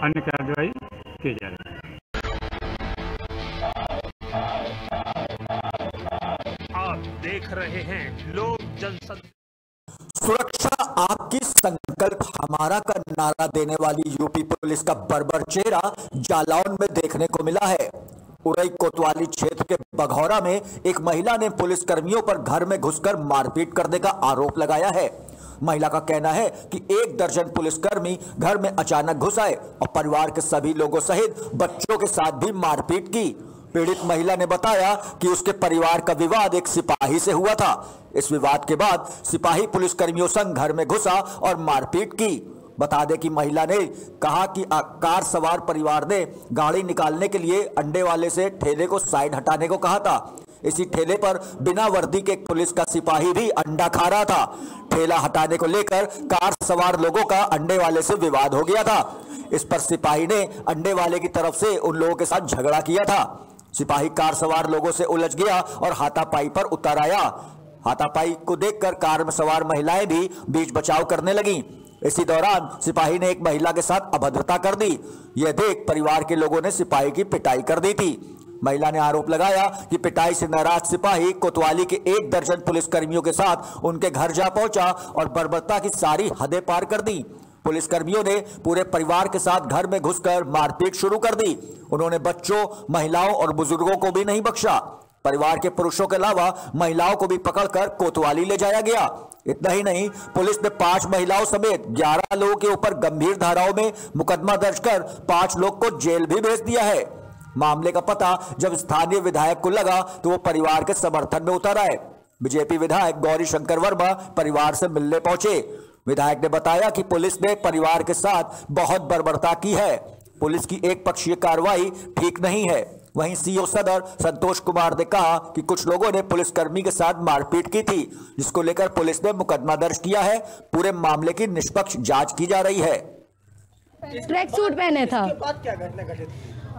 अन्य कार्रवाई की जा रही है। आप देख रहे हैं लोक जनशक्ति। सुरक्षा आपकी संकल्प हमारा का नारा देने वाली यूपी पुलिस का बर्बर चेहरा जालौन में देखने को मिला है। उरई कोतवाली क्षेत्र के बघौरा में एक महिला ने पुलिस कर्मियों पर घर में घुसकर मारपीट करने का आरोप लगाया है। महिला का कहना है कि 1 दर्जन पुलिसकर्मी घर में अचानक घुस आए और परिवार के सभी लोगों सहित बच्चों के साथ भी मारपीट की। पीड़ित महिला ने बताया कि उसके परिवार का विवाद एक सिपाही से हुआ था। इस विवाद के बाद सिपाही पुलिसकर्मियों संग घर में घुसा और मारपीट की। बता दें कि महिला ने कहा कि कार सवार परिवार ने गाड़ी निकालने के लिए अंडे वाले से ठेले को साइड हटाने को कहा था। इसी ठेले पर बिना वर्दी के एक पुलिस का सिपाही भी अंडा खा रहा था। ठेला हटाने को लेकर कार सवार लोगों का अंडे वाले से विवाद हो गया था। इस पर सिपाही ने अंडे वाले की तरफ से उन लोगों के साथ झगड़ा किया था। सिपाही कार सवार लोगों से उलझ गया और हाथापाई पर उतर आया। हाथापाई को देखकर कार में सवार महिलाएं भी बीच बचाव करने लगी। इसी दौरान सिपाही ने एक महिला के साथ अभद्रता कर दी। यह देख परिवार के लोगों ने सिपाही की पिटाई कर दी थी। महिला ने आरोप लगाया कि पिटाई से नाराज सिपाही कोतवाली के 1 दर्जन पुलिसकर्मियों के साथ उनके घर जा पहुंचा और बर्बरता की सारी हदें पार कर दी। पुलिसकर्मियों ने पूरे परिवार के साथ घर में घुसकर मारपीट शुरू कर दी। उन्होंने बच्चों, महिलाओं और बुजुर्गों को भी नहीं बख्शा। परिवार के पुरुषों के अलावा महिलाओं को भी पकड़कर कोतवाली ले जाया गया। इतना ही नहीं, पुलिस ने 5 महिलाओं समेत 11 लोगों के ऊपर गंभीर धाराओं में मुकदमा दर्ज कर 5 लोग को जेल भी भेज दिया है। मामले का पता जब स्थानीय विधायक को लगा तो वो परिवार के समर्थन में उतर आए। बीजेपी विधायक गौरी शंकर वर्मा परिवार से मिलने पहुंचे। विधायक ने बताया कि पुलिस ने परिवार के साथ बहुत बर्बरता की है। पुलिस की एक पक्षीय कार्रवाई ठीक नहीं है। वहीं सीओ सदर संतोष कुमार ने कहा कि कुछ लोगों ने पुलिसकर्मी के साथ मारपीट की थी, जिसको लेकर पुलिस ने मुकदमा दर्ज किया है। पूरे मामले की निष्पक्ष जांच की जा रही है। ट्रैक सूट पहने था। उसके बाद क्या घटना घटित?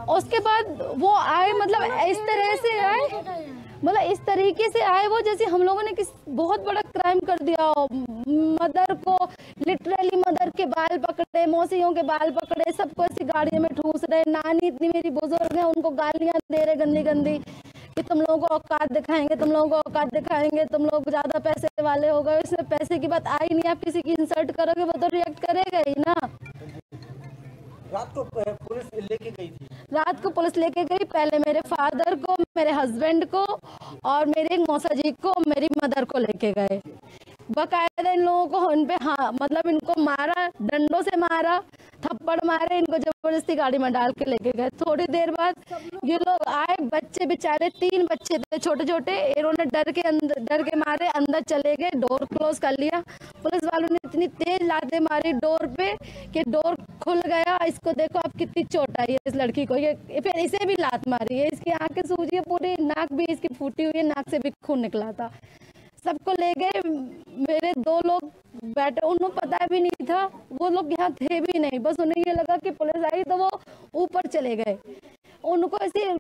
उसके बाद वो आए, मतलब इस तरह से आए, मतलब इस तरीके से आए वो जैसे हम लोगों ने किस बहुत बड़ा क्राइम कर दिया हो। मदर को लिटरली मदर के बाल पकड़े, मौसियों के बाल पकड़े, सबको ऐसी गाड़ियों में ठूस रहे। नानी इतनी मेरी बुजुर्ग है, उनको गालियां दे रहे गंदी गंदी कि तुम लोगों को औकात दिखाएंगे, तुम लोगों को औकात दिखाएंगे, तुम लोग ज़्यादा पैसे वाले हो गए। इसमें पैसे की बात आई नहीं। आप किसी की इंसल्ट करोगे वो तो रिएक्ट करेगा ही ना। रात को पुलिस लेके गई थी? रात को पुलिस लेके गई, पहले मेरे फादर को, मेरे हस्बैंड को और मेरे एक मौसा जी को, मेरी मदर को लेके गए। बकायदा इन लोगों को इन पे हाँ मतलब इनको मारा, डंडों से मारा, थप्पड़ मारे, इनको जबरदस्ती गाड़ी में डाल के लेके गए। थोड़ी देर बाद ये लोग आए, बच्चे बेचारे 3 बच्चे थे छोटे छोटे, इन्होंने डर के मारे अंदर चले गए, डोर क्लोज कर लिया। पुलिस वालों ने इतनी तेज लाते मारी डोर पे कि डोर खुल गया। इसको देखो आप कितनी चोट आई है इस लड़की को, ये फिर इसे भी लात मारी है, इसकी आंखें सूजी है पूरी, नाक भी इसकी फूटी हुई है, नाक से भी खून निकला था। सबको ले गए। मेरे 2 लोग बैठे, उन्हें पता भी नहीं था, वो लोग यहाँ थे भी नहीं, बस उन्हें ये लगा कि पुलिस आई तो वो ऊपर चले गए। उनको ऐसे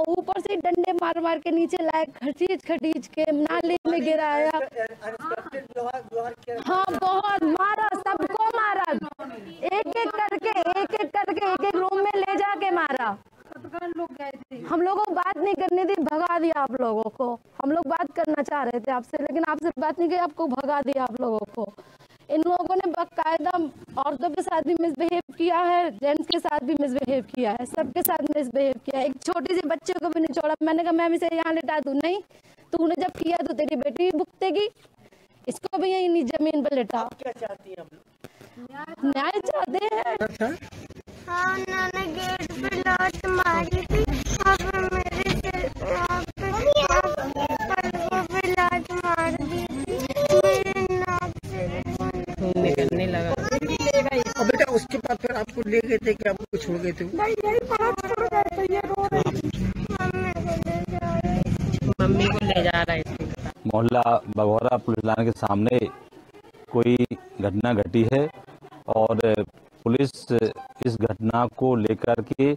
ऊपर से डंडे मार मार के नीचे लाए, खटीच के नाले में गिराया। हाँ बहुत मारा, सबको मारा, एक एक करके एक रूम में ले जाके मारा। लोग गए थे, हम लोगों को बात नहीं करनी थी, भगा दिया आप लोगों को। हम लोग बात करना चाह रहे थे आपसे, लेकिन आपसे बात नहीं की, आपको भगा दिया आप लोगों को। इन लोगों ने बाकायदा औरतों के साथ भी मिसबिहेव किया है, जेंट्स के साथ भी मिसबिहेव किया है, सबके साथ मिसबिहेव किया है। एक छोटी सी बच्चे को भी नहीं छोड़ा। मैंने कहा मैम इसे यहाँ लिटा दूं, नहीं तूने जब किया तो तेरी बेटी भी भुगतेगी, इसको भी यही जमीन पर लिटा। क्या चाहती है? न्याय चाहते हैं। हाँ, उन्होंने गेट पे लात मारी थी, पे लात मार दी थी, मेरे नाक से निकलने लगा। और बेटा उसके बाद फिर आपको ले गए थे कि आपको छोड़ गए थे? मम्मी को ले जा रहा है। मोहल्ला बघौरा पुलिस लाइन के सामने कोई घटना घटी है और पुलिस इस घटना को लेकर के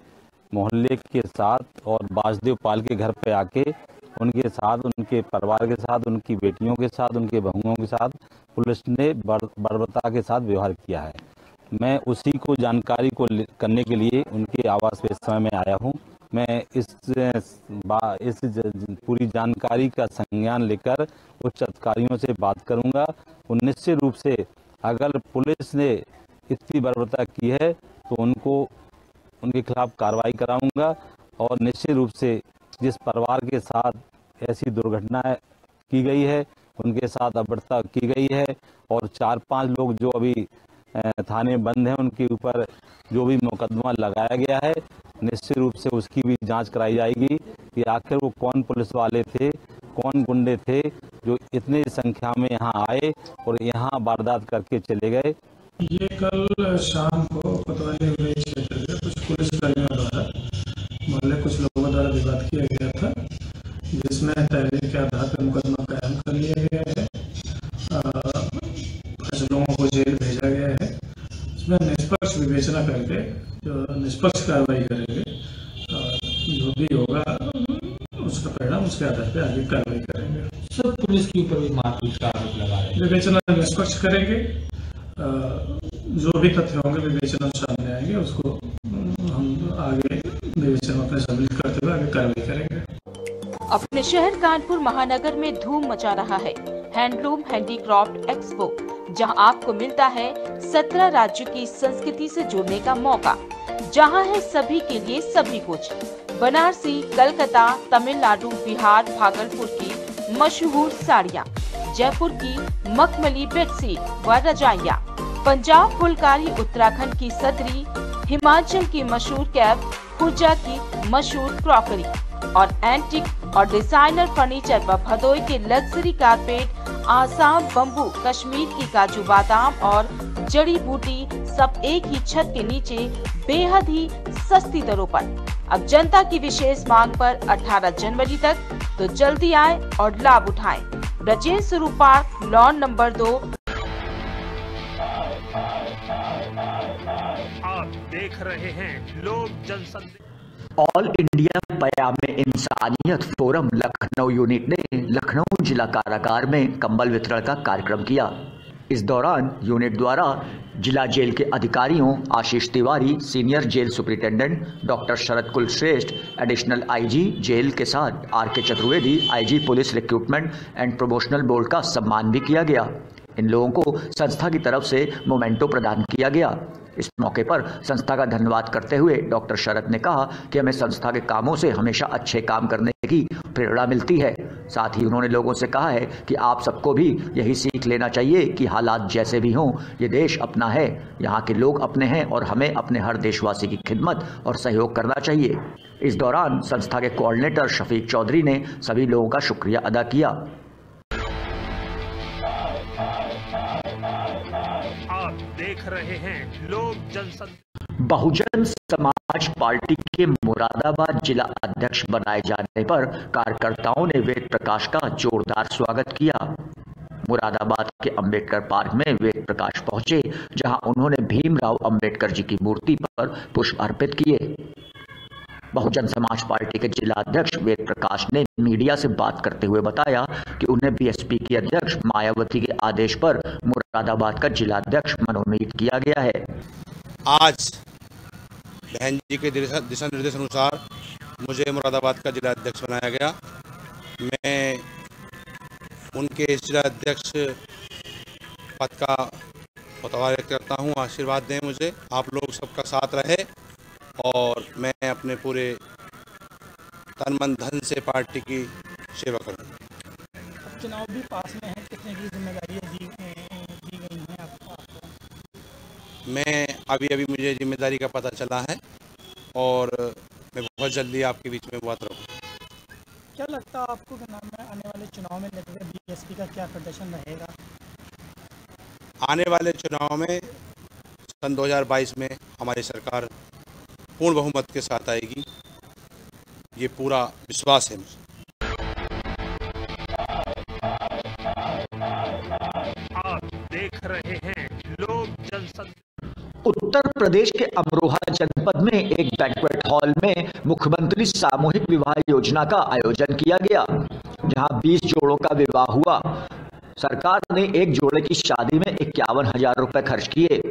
मोहल्ले के साथ और बासदेव पाल के घर पे आके उनके साथ, उनके परिवार के साथ, उनकी बेटियों के साथ, उनके बहुओं के साथ पुलिस ने बर्बरता के साथ व्यवहार किया है। मैं उसी को जानकारी को करने के लिए उनके आवास पे इस समय में आया हूं। मैं इस पूरी जानकारी का संज्ञान लेकर उच्च अधिकारियों से बात करूंगा और निश्चित रूप से अगर पुलिस ने इतनी बर्बरता की है तो उनके खिलाफ कार्रवाई कराऊंगा और निश्चित रूप से जिस परिवार के साथ ऐसी दुर्घटना की गई है उनके साथ अबरता की गई है और 4-5 लोग जो अभी थाने में बंद हैं उनके ऊपर जो भी मुकदमा लगाया गया है निश्चित रूप से उसकी भी जांच कराई जाएगी कि आखिर वो कौन पुलिस वाले थे, कौन गुंडे थे जो इतनी संख्या में यहाँ आए और यहाँ वारदात करके चले गए। ये कल शाम को कोतवाली क्षेत्र में कुछ पुलिस कर्मियों द्वारा मोहल्ले कुछ लोगों द्वारा विवाद किया गया था, जिसमें तहरीर के आधार पर मुकदमा कायम कर लिया गया है। 5 लोगों को जेल भेजा गया है। इसमें निष्पक्ष विवेचना करके जो निष्पक्ष कार्रवाई करेंगे, जो भी होगा उसका परिणाम उसके आधार पर आगे कार्रवाई करेंगे। सर पुलिस के ऊपर भी मारपीट का आरोप लगा रहे हैं। विवेचना निष्पक्ष करेंगे, जो भी तथ्य होंगे विवेचना सामने आएंगे उसको हम आगे विवेचना में शामिल करते हुए आगे कार्रवाई करेंगे। अपने शहर कानपुर महानगर में धूम मचा रहा है हैंडलूम हैंडीक्राफ्ट एक्सपो, जहां आपको मिलता है 17 राज्यों की संस्कृति से जुड़ने का मौका, जहां है सभी के लिए सभी कुछ। बनारसी, कलकत्ता, तमिलनाडु, बिहार, भागलपुर की मशहूर साड़ियाँ, जयपुर की मखमली बेडशीट व रजाइयाँ, पंजाब फुलकारी, उत्तराखंड की सदरी, हिमाचल की मशहूर कैप, खुर्जा की मशहूर क्रॉकरी और एंटिक और डिजाइनर फर्नीचर व भदोई के luxury carpet, Assam bamboo, Kashmir की काजू बादाम और जड़ी बूटी सब एक ही छत के नीचे बेहद ही सस्ती दरों पर। अब जनता की विशेष मांग पर 18 जनवरी तक तो जल्दी आए और लाभ उठाएं। ब्रजेश स्वरूप पार्क, लॉन नंबर 2। आप देख रहे हैं लोक जनसंदेश। ऑल इंडिया पयाम इंसानियत फोरम लखनऊ यूनिट ने लखनऊ जिला कारागार में कंबल वितरण का कार्यक्रम किया। इस दौरान यूनिट द्वारा जिला जेल के अधिकारियों Ashish Tiwari, senior jail superintendent doctor Sharad Kulshreshtha, additional IG jail के साथ R K. Chaturvedi, IG police recruitment and promotional board का सम्मान भी किया गया। इन लोगों को संस्था की तरफ से मोमेंटो प्रदान किया गया। इस मौके पर संस्था का धन्यवाद करते हुए डॉक्टर शरद ने कहा कि हमें संस्था के कामों से हमेशा अच्छे काम करने की प्रेरणा मिलती है। साथ ही उन्होंने लोगों से कहा है कि आप सबको भी यही सीख लेना चाहिए कि हालात जैसे भी हों, ये देश अपना है, यहाँ के लोग अपने हैं और हमें अपने हर देशवासी की खिदमत और सहयोग करना चाहिए। इस दौरान संस्था के कोऑर्डिनेटर शफीक चौधरी ने सभी लोगों का शुक्रिया अदा किया। आप देख रहे हैं लोक जनशक्ति। बहुजन समाज पार्टी के मुरादाबाद जिला अध्यक्ष बनाए जाने पर कार्यकर्ताओं ने वेद प्रकाश का जोरदार स्वागत किया। मुरादाबाद के अंबेडकर पार्क में वेद प्रकाश पहुंचे, जहां उन्होंने भीमराव अंबेडकर जी की मूर्ति पर पुष्प अर्पित किए। बहुजन समाज पार्टी के जिला अध्यक्ष वेद प्रकाश ने मीडिया से बात करते हुए बताया कि उन्हें बीएसपी की अध्यक्ष मायावती के आदेश पर मुरादाबाद का जिला अध्यक्ष मनोनीत किया गया है। आज बहन जी के दिशा निर्देश अनुसार मुझे मुरादाबाद का जिला अध्यक्ष बनाया गया। मैं उनके जिला अध्यक्ष पद का पदभार करता हूँ। आशीर्वाद दें मुझे, आप लोग सबका साथ रहे और मैं अपने पूरे तन मन धन से पार्टी की सेवा करूँ। चुनाव भी पास में है, कितने की जिम्मेदारियाँ दी गई हैं आपको? मैं अभी मुझे जिम्मेदारी का पता चला है और मैं बहुत जल्दी आपके बीच में बात रहूँगा। क्या लगता है आपको कि नाम में आने वाले चुनाव में लगेगा बीएसपी का क्या प्रदर्शन रहेगा? आने वाले चुनाव में सन 2022 में हमारी सरकार पूर्ण बहुमत के साथ आएगी, ये पूरा विश्वास है मुझे। आप देख रहे हैं लोक जनशक्ति। उत्तर प्रदेश के अमरोहा जनपद में एक बैंक्वेट हॉल में मुख्यमंत्री सामूहिक विवाह योजना का आयोजन किया गया, जहां 20 जोड़ों का विवाह हुआ। सरकार ने एक जोड़े की शादी में 51,000 रुपए खर्च किए।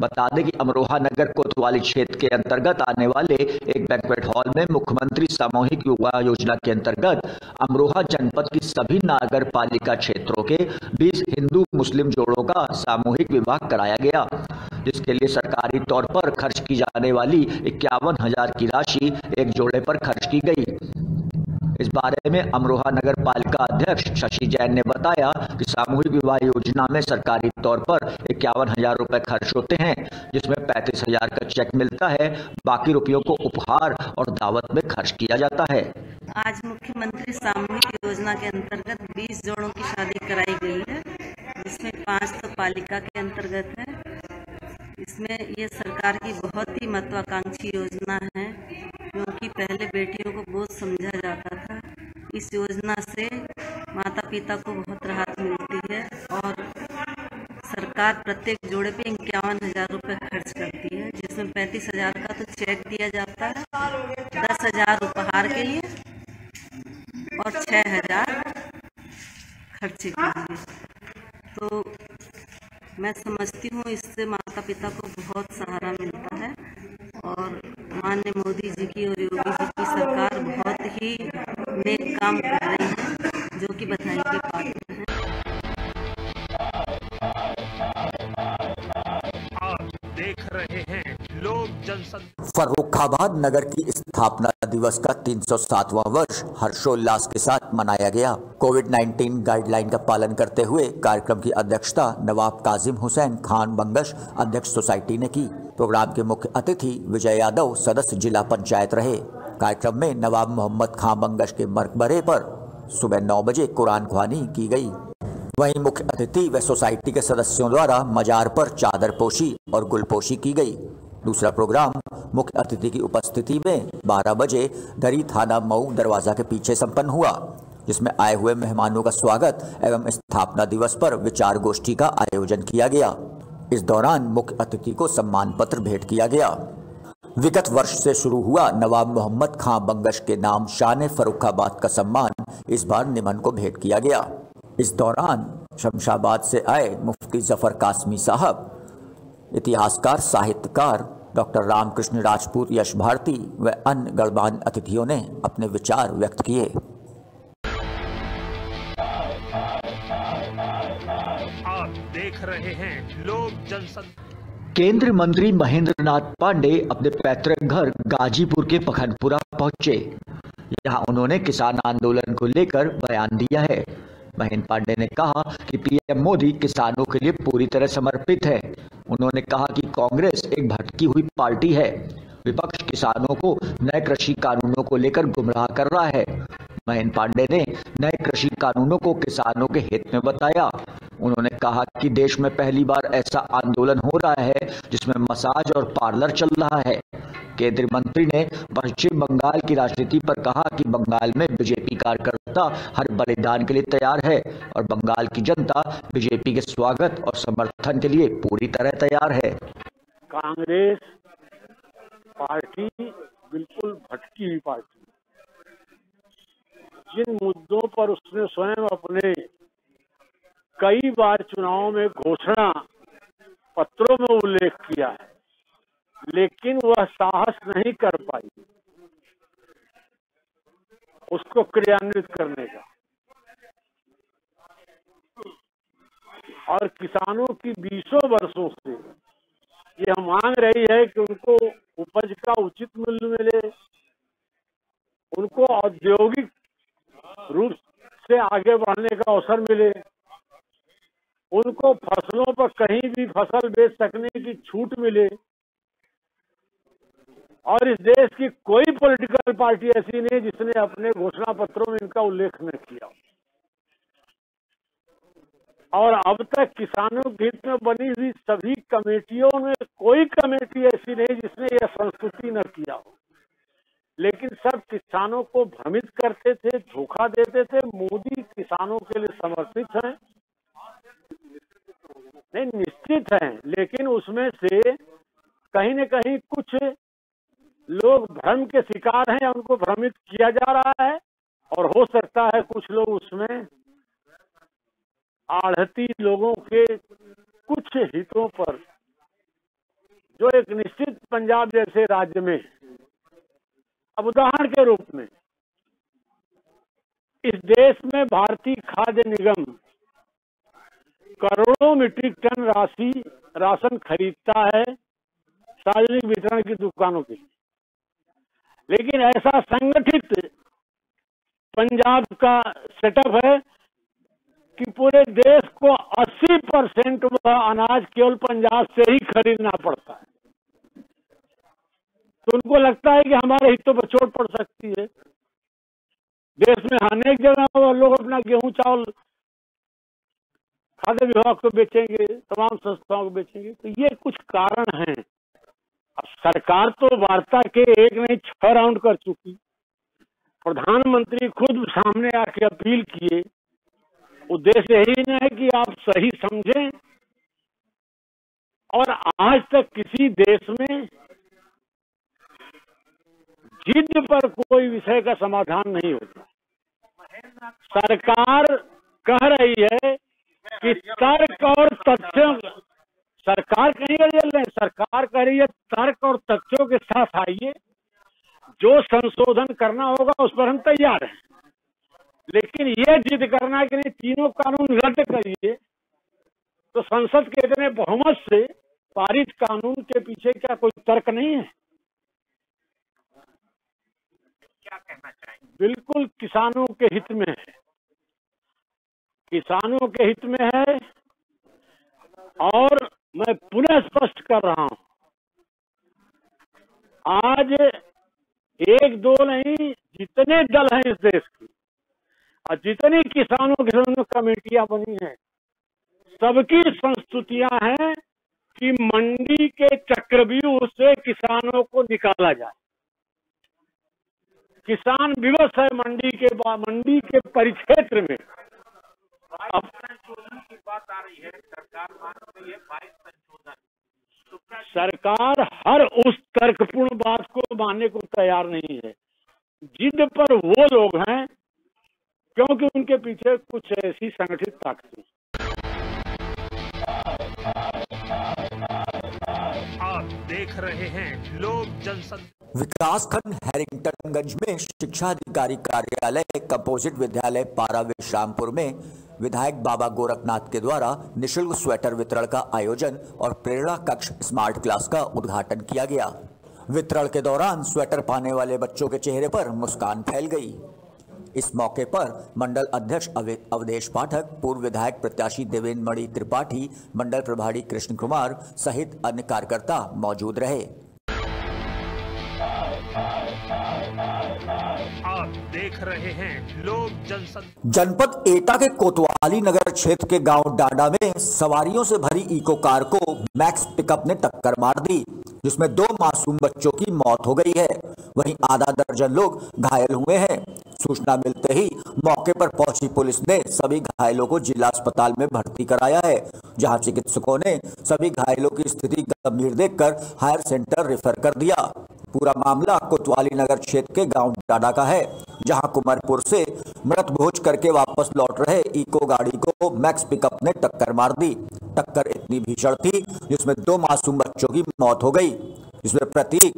बता दें कि अमरोहा नगर कोतवाली क्षेत्र के अंतर्गत आने वाले एक बैंक्वेट हॉल में मुख्यमंत्री सामूहिक विवाह योजना के अंतर्गत अमरोहा जनपद की सभी नगर पालिका क्षेत्रों के 20 हिंदू मुस्लिम जोड़ों का सामूहिक विवाह कराया गया, जिसके लिए सरकारी तौर पर खर्च की जाने वाली 51,000 की राशि एक जोड़े पर खर्च की गई। इस बारे में अमरोहा नगर पालिका अध्यक्ष शशि जैन ने बताया कि सामूहिक विवाह योजना में सरकारी तौर पर 51,000 रुपए खर्च होते हैं, जिसमें 35,000 का चेक मिलता है। बाकी रुपयों को उपहार और दावत में खर्च किया जाता है। आज मुख्यमंत्री सामूहिक योजना के अंतर्गत 20 जोड़ों की शादी कराई गई है, जिसमें 5 तो पालिका के अंतर्गत है। इसमें ये सरकार की बहुत ही महत्वाकांक्षी योजना है, क्योंकि पहले बेटियों को बोझ समझा जाता था। इस योजना से माता पिता को बहुत राहत मिलती है और सरकार प्रत्येक जोड़े पे 51,000 रुपये खर्च करती है, जिसमें 35,000 का तो चेक दिया जाता है, 10,000 उपहार के लिए और 6,000 खर्चे के लिए। तो मैं समझती हूँ इससे माता पिता को बहुत सहारा मिलता है और माननीय मोदी जी की और योगी जी की सरकार बहुत ही नेक काम कर रही है, जो कि बधाई के पात्र है। आप देख रहे हैं लोक जनशक्ति। फर्रुखाबाद नगर की स्थापना दिवस का 307वां वर्ष हर्षोल्लास के साथ मनाया गया। कोविड-19 गाइडलाइन का पालन करते हुए कार्यक्रम की अध्यक्षता नवाब काजिम हुसैन खान बंगश, अध्यक्ष सोसाइटी ने की। प्रोग्राम के मुख्य अतिथि विजय यादव, सदस्य जिला पंचायत रहे। कार्यक्रम में नवाब मोहम्मद खान बंगश के मकबरे पर सुबह 9 बजे कुरान ख्वानी की गई। वहीं मुख्य अतिथि व सोसाइटी के सदस्यों द्वारा मजार पर चादर पोशी और गुलपोशी की गई। दूसरा प्रोग्राम मुख्य अतिथि की उपस्थिति में 12 बजे दरी थाना मऊ दरवाजा के पीछे संपन्न हुआ, जिसमें आए हुए मेहमानों का स्वागत एवं स्थापना दिवस पर विचार गोष्ठी का आयोजन किया गया। इस दौरान मुख्य अतिथि को सम्मान पत्र भेंट किया गया। विगत वर्ष से शुरू हुआ नवाब मोहम्मद खां बंगश के नाम शान फर्रुखाबाद का सम्मान इस बार निमन को भेंट किया गया। इस दौरान शमशाबाद से आए मुफ्ती जफर कासमी साहब, इतिहासकार साहित्यकार डॉक्टर रामकृष्ण राजपूत, यश भारती व अन्य गणमान्य अतिथियों ने अपने विचार व्यक्त किए। आप देख रहे हैं लोक जनशक्ति। केंद्रीय मंत्री महेंद्र नाथ पांडे अपने पैतृक घर गाजीपुर के पखनपुरा पहुंचे। यहां उन्होंने किसान आंदोलन को लेकर बयान दिया है। महेंद्र पांडे ने कहा कि पीएम मोदी किसानों के लिए पूरी तरह समर्पित है। उन्होंने कहा कि कांग्रेस एक भटकी हुई पार्टी है। विपक्ष किसानों को नए कृषि कानूनों को लेकर गुमराह कर रहा है। महेंद्र पांडे ने नए कृषि कानूनों को किसानों के हित में बताया। उन्होंने कहा कि देश में पहली बार ऐसा आंदोलन हो रहा है जिसमें मसाज और पार्लर चल रहा है। केंद्रीय मंत्री ने पश्चिम बंगाल की राजनीति पर कहा कि बंगाल में बीजेपी कार्यकर्ता हर बलिदान के लिए तैयार है और बंगाल की जनता बीजेपी के स्वागत और समर्थन के लिए पूरी तरह तैयार है। कांग्रेस पार्टी बिल्कुल भटकी हुई पार्टी, जिन मुद्दों पर उसने स्वयं अपने कई बार चुनावों में घोषणा पत्रों में उल्लेख किया है, लेकिन वह साहस नहीं कर पाई उसको क्रियान्वित करने का। और किसानों की 20 वर्षों से यह मांग रही है कि उनको उपज का उचित मूल्य मिले, उनको औद्योगिक रूप से आगे बढ़ने का अवसर मिले, उनको फसलों पर कहीं भी फसल बेच सकने की छूट मिले। और इस देश की कोई पॉलिटिकल पार्टी ऐसी नहीं जिसने अपने घोषणा पत्रों में इनका उल्लेख न किया। और अब तक किसानों के हित में बनी हुई सभी कमेटियों में कोई कमेटी ऐसी नहीं जिसने यह संस्तुति न किया हो, लेकिन सब किसानों को भ्रमित करते थे, धोखा देते थे। मोदी किसानों के लिए समर्पित हैं, नहीं निश्चित हैं, लेकिन उसमें से कहीं न कहीं कुछ लोग भ्रम के शिकार हैं, उनको भ्रमित किया जा रहा है। और हो सकता है कुछ लोग उसमें आढ़ती लोगों के कुछ हितों पर, जो एक निश्चित पंजाब जैसे राज्य में, अब उदाहरण के रूप में इस देश में भारतीय खाद्य निगम करोड़ों मीट्रिक टन राशन खरीदता है सार्वजनिक वितरण की दुकानों के लिए, लेकिन ऐसा संगठित पंजाब का सेटअप है कि पूरे देश को 80% वह अनाज केवल पंजाब से ही खरीदना पड़ता है। तो उनको लगता है कि हमारे हितों पर चोट पड़ सकती है। देश में अनेक जगह वो लोग अपना गेहूं चावल खाद्य विभाग को बेचेंगे, तमाम संस्थाओं को बेचेंगे। तो ये कुछ कारण हैं। अब सरकार तो वार्ता के एक नहीं 6 राउंड कर चुकी। प्रधानमंत्री खुद सामने आके अपील किए। उद्देश्य यही नहीं है कि आप सही समझें, और आज तक किसी देश में जिद पर कोई विषय का समाधान नहीं होता। सरकार कह रही है कि तर्क और तथ्यों, सरकार कहीं नहीं, सरकार कह रही है तर्क और तथ्यों के साथ आइए, जो संशोधन करना होगा उस पर हम तैयार हैं। लेकिन ये जिद करना कि नहीं तीनों कानून रद्द करिए, तो संसद के इतने बहुमत से पारित कानून के पीछे क्या कोई तर्क नहीं है? क्या कहना चाहिए? बिल्कुल किसानों के हित में है, किसानों के हित में है। और मैं पुनः स्पष्ट कर रहा हूं, आज 1-2 नहीं, जितने दल हैं इस देश के और जितनी किसानों की कमेटियां बनी हैं, सबकी संस्तुतियां हैं कि मंडी के चक्रव्यूह से किसानों को निकाला जाए। किसान विवश है मंडी के परिक्षेत्र में। अब संशोधन की बात आ रही है, सरकार मान रही है 22 संशोधन। सरकार हर उस तर्कपूर्ण बात को मानने को तैयार नहीं है। जिद पर वो लोग हैं क्योंकि उनके पीछे कुछ ऐसी संगठित ताकतें। देख रहे हैं लोक जनशक्ति। विकासखंड हैरिंगटनगंज में शिक्षा अधिकारी कार्यालय कंपोजिट विद्यालय पारा विश्रामपुर में विधायक बाबा गोरखनाथ के द्वारा निशुल्क स्वेटर वितरण का आयोजन और प्रेरणा कक्ष स्मार्ट क्लास का उद्घाटन किया गया। वितरण के दौरान स्वेटर पाने वाले बच्चों के चेहरे पर मुस्कान फैल गई। इस मौके पर मंडल अध्यक्ष अवधेश पाठक, पूर्व विधायक प्रत्याशी देवेंद्र मणि त्रिपाठी, मंडल प्रभारी कृष्ण कुमार सहित अन्य कार्यकर्ता मौजूद रहे। आप देख रहे हैं लोक जनशक्ति। जनपद एटा के कोतवाली नगर क्षेत्र के गांव डांडा में सवारियों से भरी इको कार को मैक्स पिकअप ने टक्कर मार दी, जिसमें 2 मासूम बच्चों की मौत हो गई है। वहीं आधा दर्जन लोग घायल हुए हैं। सूचना मिलते ही मौके पर पहुंची पुलिस ने सभी घायलों को जिला अस्पताल में भर्ती कराया है, जहां चिकित्सकों ने सभी घायलों की स्थिति गंभीर देखकर हायर सेंटर रेफर कर दिया। पूरा मामला कोतवाली नगर क्षेत्र के गांव डाडा का है, जहां कुमारपुर से मृत भोज करके वापस लौट रहे इको गाड़ी को मैक्स पिकअप ने टक्कर मार दी। टक्कर इतनी भीषण थी जिसमें 2 मासूम बच्चों की मौत हो गई, जिसमें प्रतीक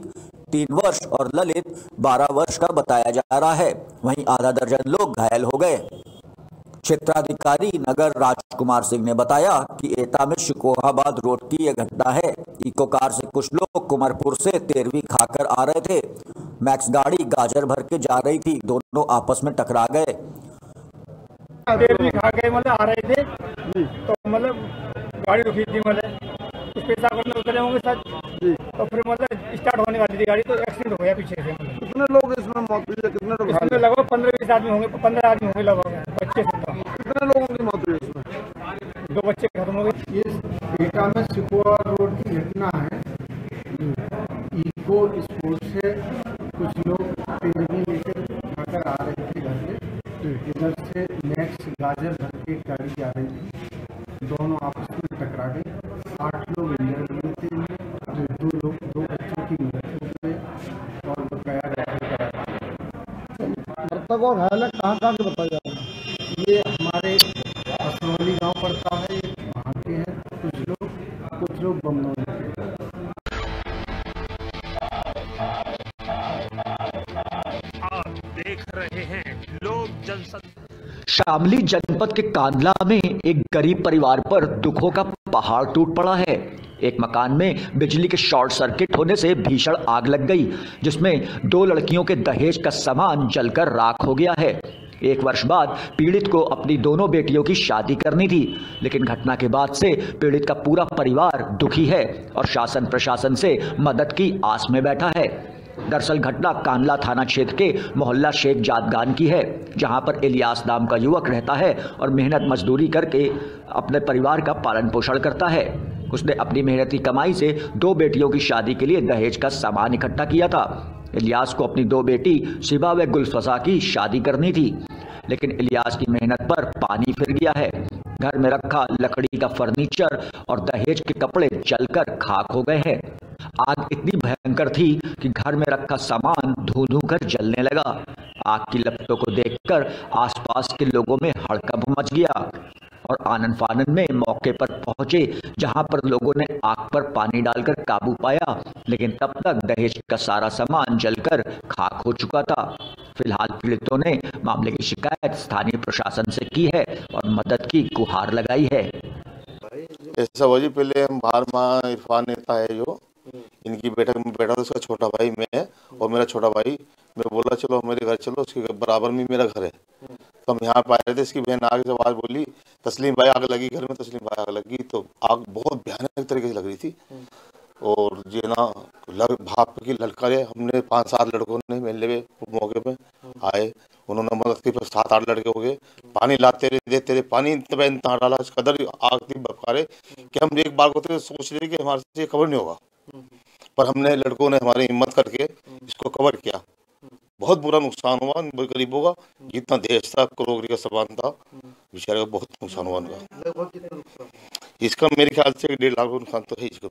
3 वर्ष और ललित 12 वर्ष का बताया जा रहा है। वहीं आधा दर्जन लोग घायल हो गए। क्षेत्राधिकारी नगर राजकुमार सिंह ने बताया कि एटा में शिकोहाबाद रोड की यह घटना है। इको कार से कुछ लोग कुमारपुर से 13वीं खाकर आ रहे थे। मैक्स गाड़ी गाजर भर के जा रही थी, दोनों आपस में टकरा गए। 13वीं खा के मतलब आ रहे थे, तो मतलब गाड़ी रुकी थी, मतलब कुछ पैसा करने उतरे होंगे सर, तो फिर मतलब स्टार्ट होने वाली थी गाड़ी, तो एक्सीडेंट हो गया पीछे से। कितने लोग इसमें मौत हुई है? कितने लोग? इसमें लगभग 15-20 आदमी होंगे, 15 आदमी होंगे लगभग बच्चे से। कितने लोगों की मौत हुई इसमें? 2 बच्चे खत्म हो गए। ये एटा में सिकोहा रोड की घटना है। इको स्पोर्ट से कुछ लोग 13वीं लेकर खाकर आ रहे थे घर से, इधर से मैक्स गाजर भर के गाड़ी आ रही थी, दोनों आपस में टकरा गए। 8 लोग इंजर्ड हुए थे, 2 बच्चों की मृत्यु हुई और बकाया मृतक और घायल कहाँ के बताया जा रहा है? ये हमारे असरौली गांव पड़ता है, वहाँ के हैं कुछ लोग बमनौली के। आप देख रहे हैं लोक जनशक्ति। शामली जनपद के कांदला में एक गरीब परिवार पर दुखों का पहाड़ टूट पड़ा है। एक मकान में बिजली के शॉर्ट सर्किट होने से भीषण आग लग गई, जिसमें 2 लड़कियों के दहेज का सामान जलकर राख हो गया है। 1 वर्ष बाद पीड़ित को अपनी दोनों बेटियों की शादी करनी थी, लेकिन घटना के बाद से पीड़ित का पूरा परिवार दुखी है और शासन प्रशासन से मदद की आस में बैठा है। दरअसल घटना कांदला थाना क्षेत्र के मोहल्ला शेख जादगान की है, जहां पर इलियास नाम का युवक रहता है और मेहनत मजदूरी करके अपने परिवार का पालन पोषण करता है। उसने अपनी मेहनती कमाई से 2 बेटियों की शादी के लिए दहेज का सामान इकट्ठा किया था। इलियास को अपनी 2 बेटी शिबा व गुलफसा की शादी करनी थी, लेकिन इलियास की मेहनत पर पानी फिर गया है। घर में रखा लकड़ी का फर्नीचर और दहेज के कपड़े जलकर खाक हो गए हैं। आग इतनी भयंकर थी कि घर में रखा सामान धू-धू कर जलने लगा। आग की लपटों को देखकर आसपास के लोगों में हड़कंप मच गया और आनन फानन में मौके पर पहुंचे, जहां पर लोगों ने आग पर पानी डालकर काबू पाया, लेकिन तब तक दहेज का सारा सामान जलकर खाक हो चुका था। फिलहाल पीड़ितों ने मामले की शिकायत स्थानीय प्रशासन से की है और मदद की गुहार लगाई है। ऐसा हुआ जी, पहले हम बाहर माँ इरफान नेता है जो इनकी बैठक में बैठा था, उसका छोटा भाई मैं है और मेरा छोटा भाई। मैं बोला चलो मेरे घर चलो, उसके बराबर में मेरा घर है। तो हम यहाँ पे आए थे, इसकी बहन आगे से आवाज़ बोली तस्लीम भाई आग लगी घर में, तस्लीम भाई आग लगी। तो आग बहुत भयानक तरीके से लग रही थी और ये ना भाप की ललकारे हमने 5-7 लड़कों ने मिलने में मौके पे आए, उन्होंने मदद की। 7-8 लड़के हो गए, पानी लाते रहे देते रहे, पानी इतना डाला कदर आग थी बपकारे कि हम एक बार को तो सोच रहे कि हमारे से कवर नहीं होगा, पर हमने लड़कों ने हमारी हिम्मत करके इसको कवर किया। बहुत बुरा नुकसान हुआ गरीबों का, जितना दहेज था करोड़ों का सामान था, बेचारे का बहुत नुकसान हुआ उनका। इसका मेरे ख्याल से 1.5 लाख नुकसान तो है इसका।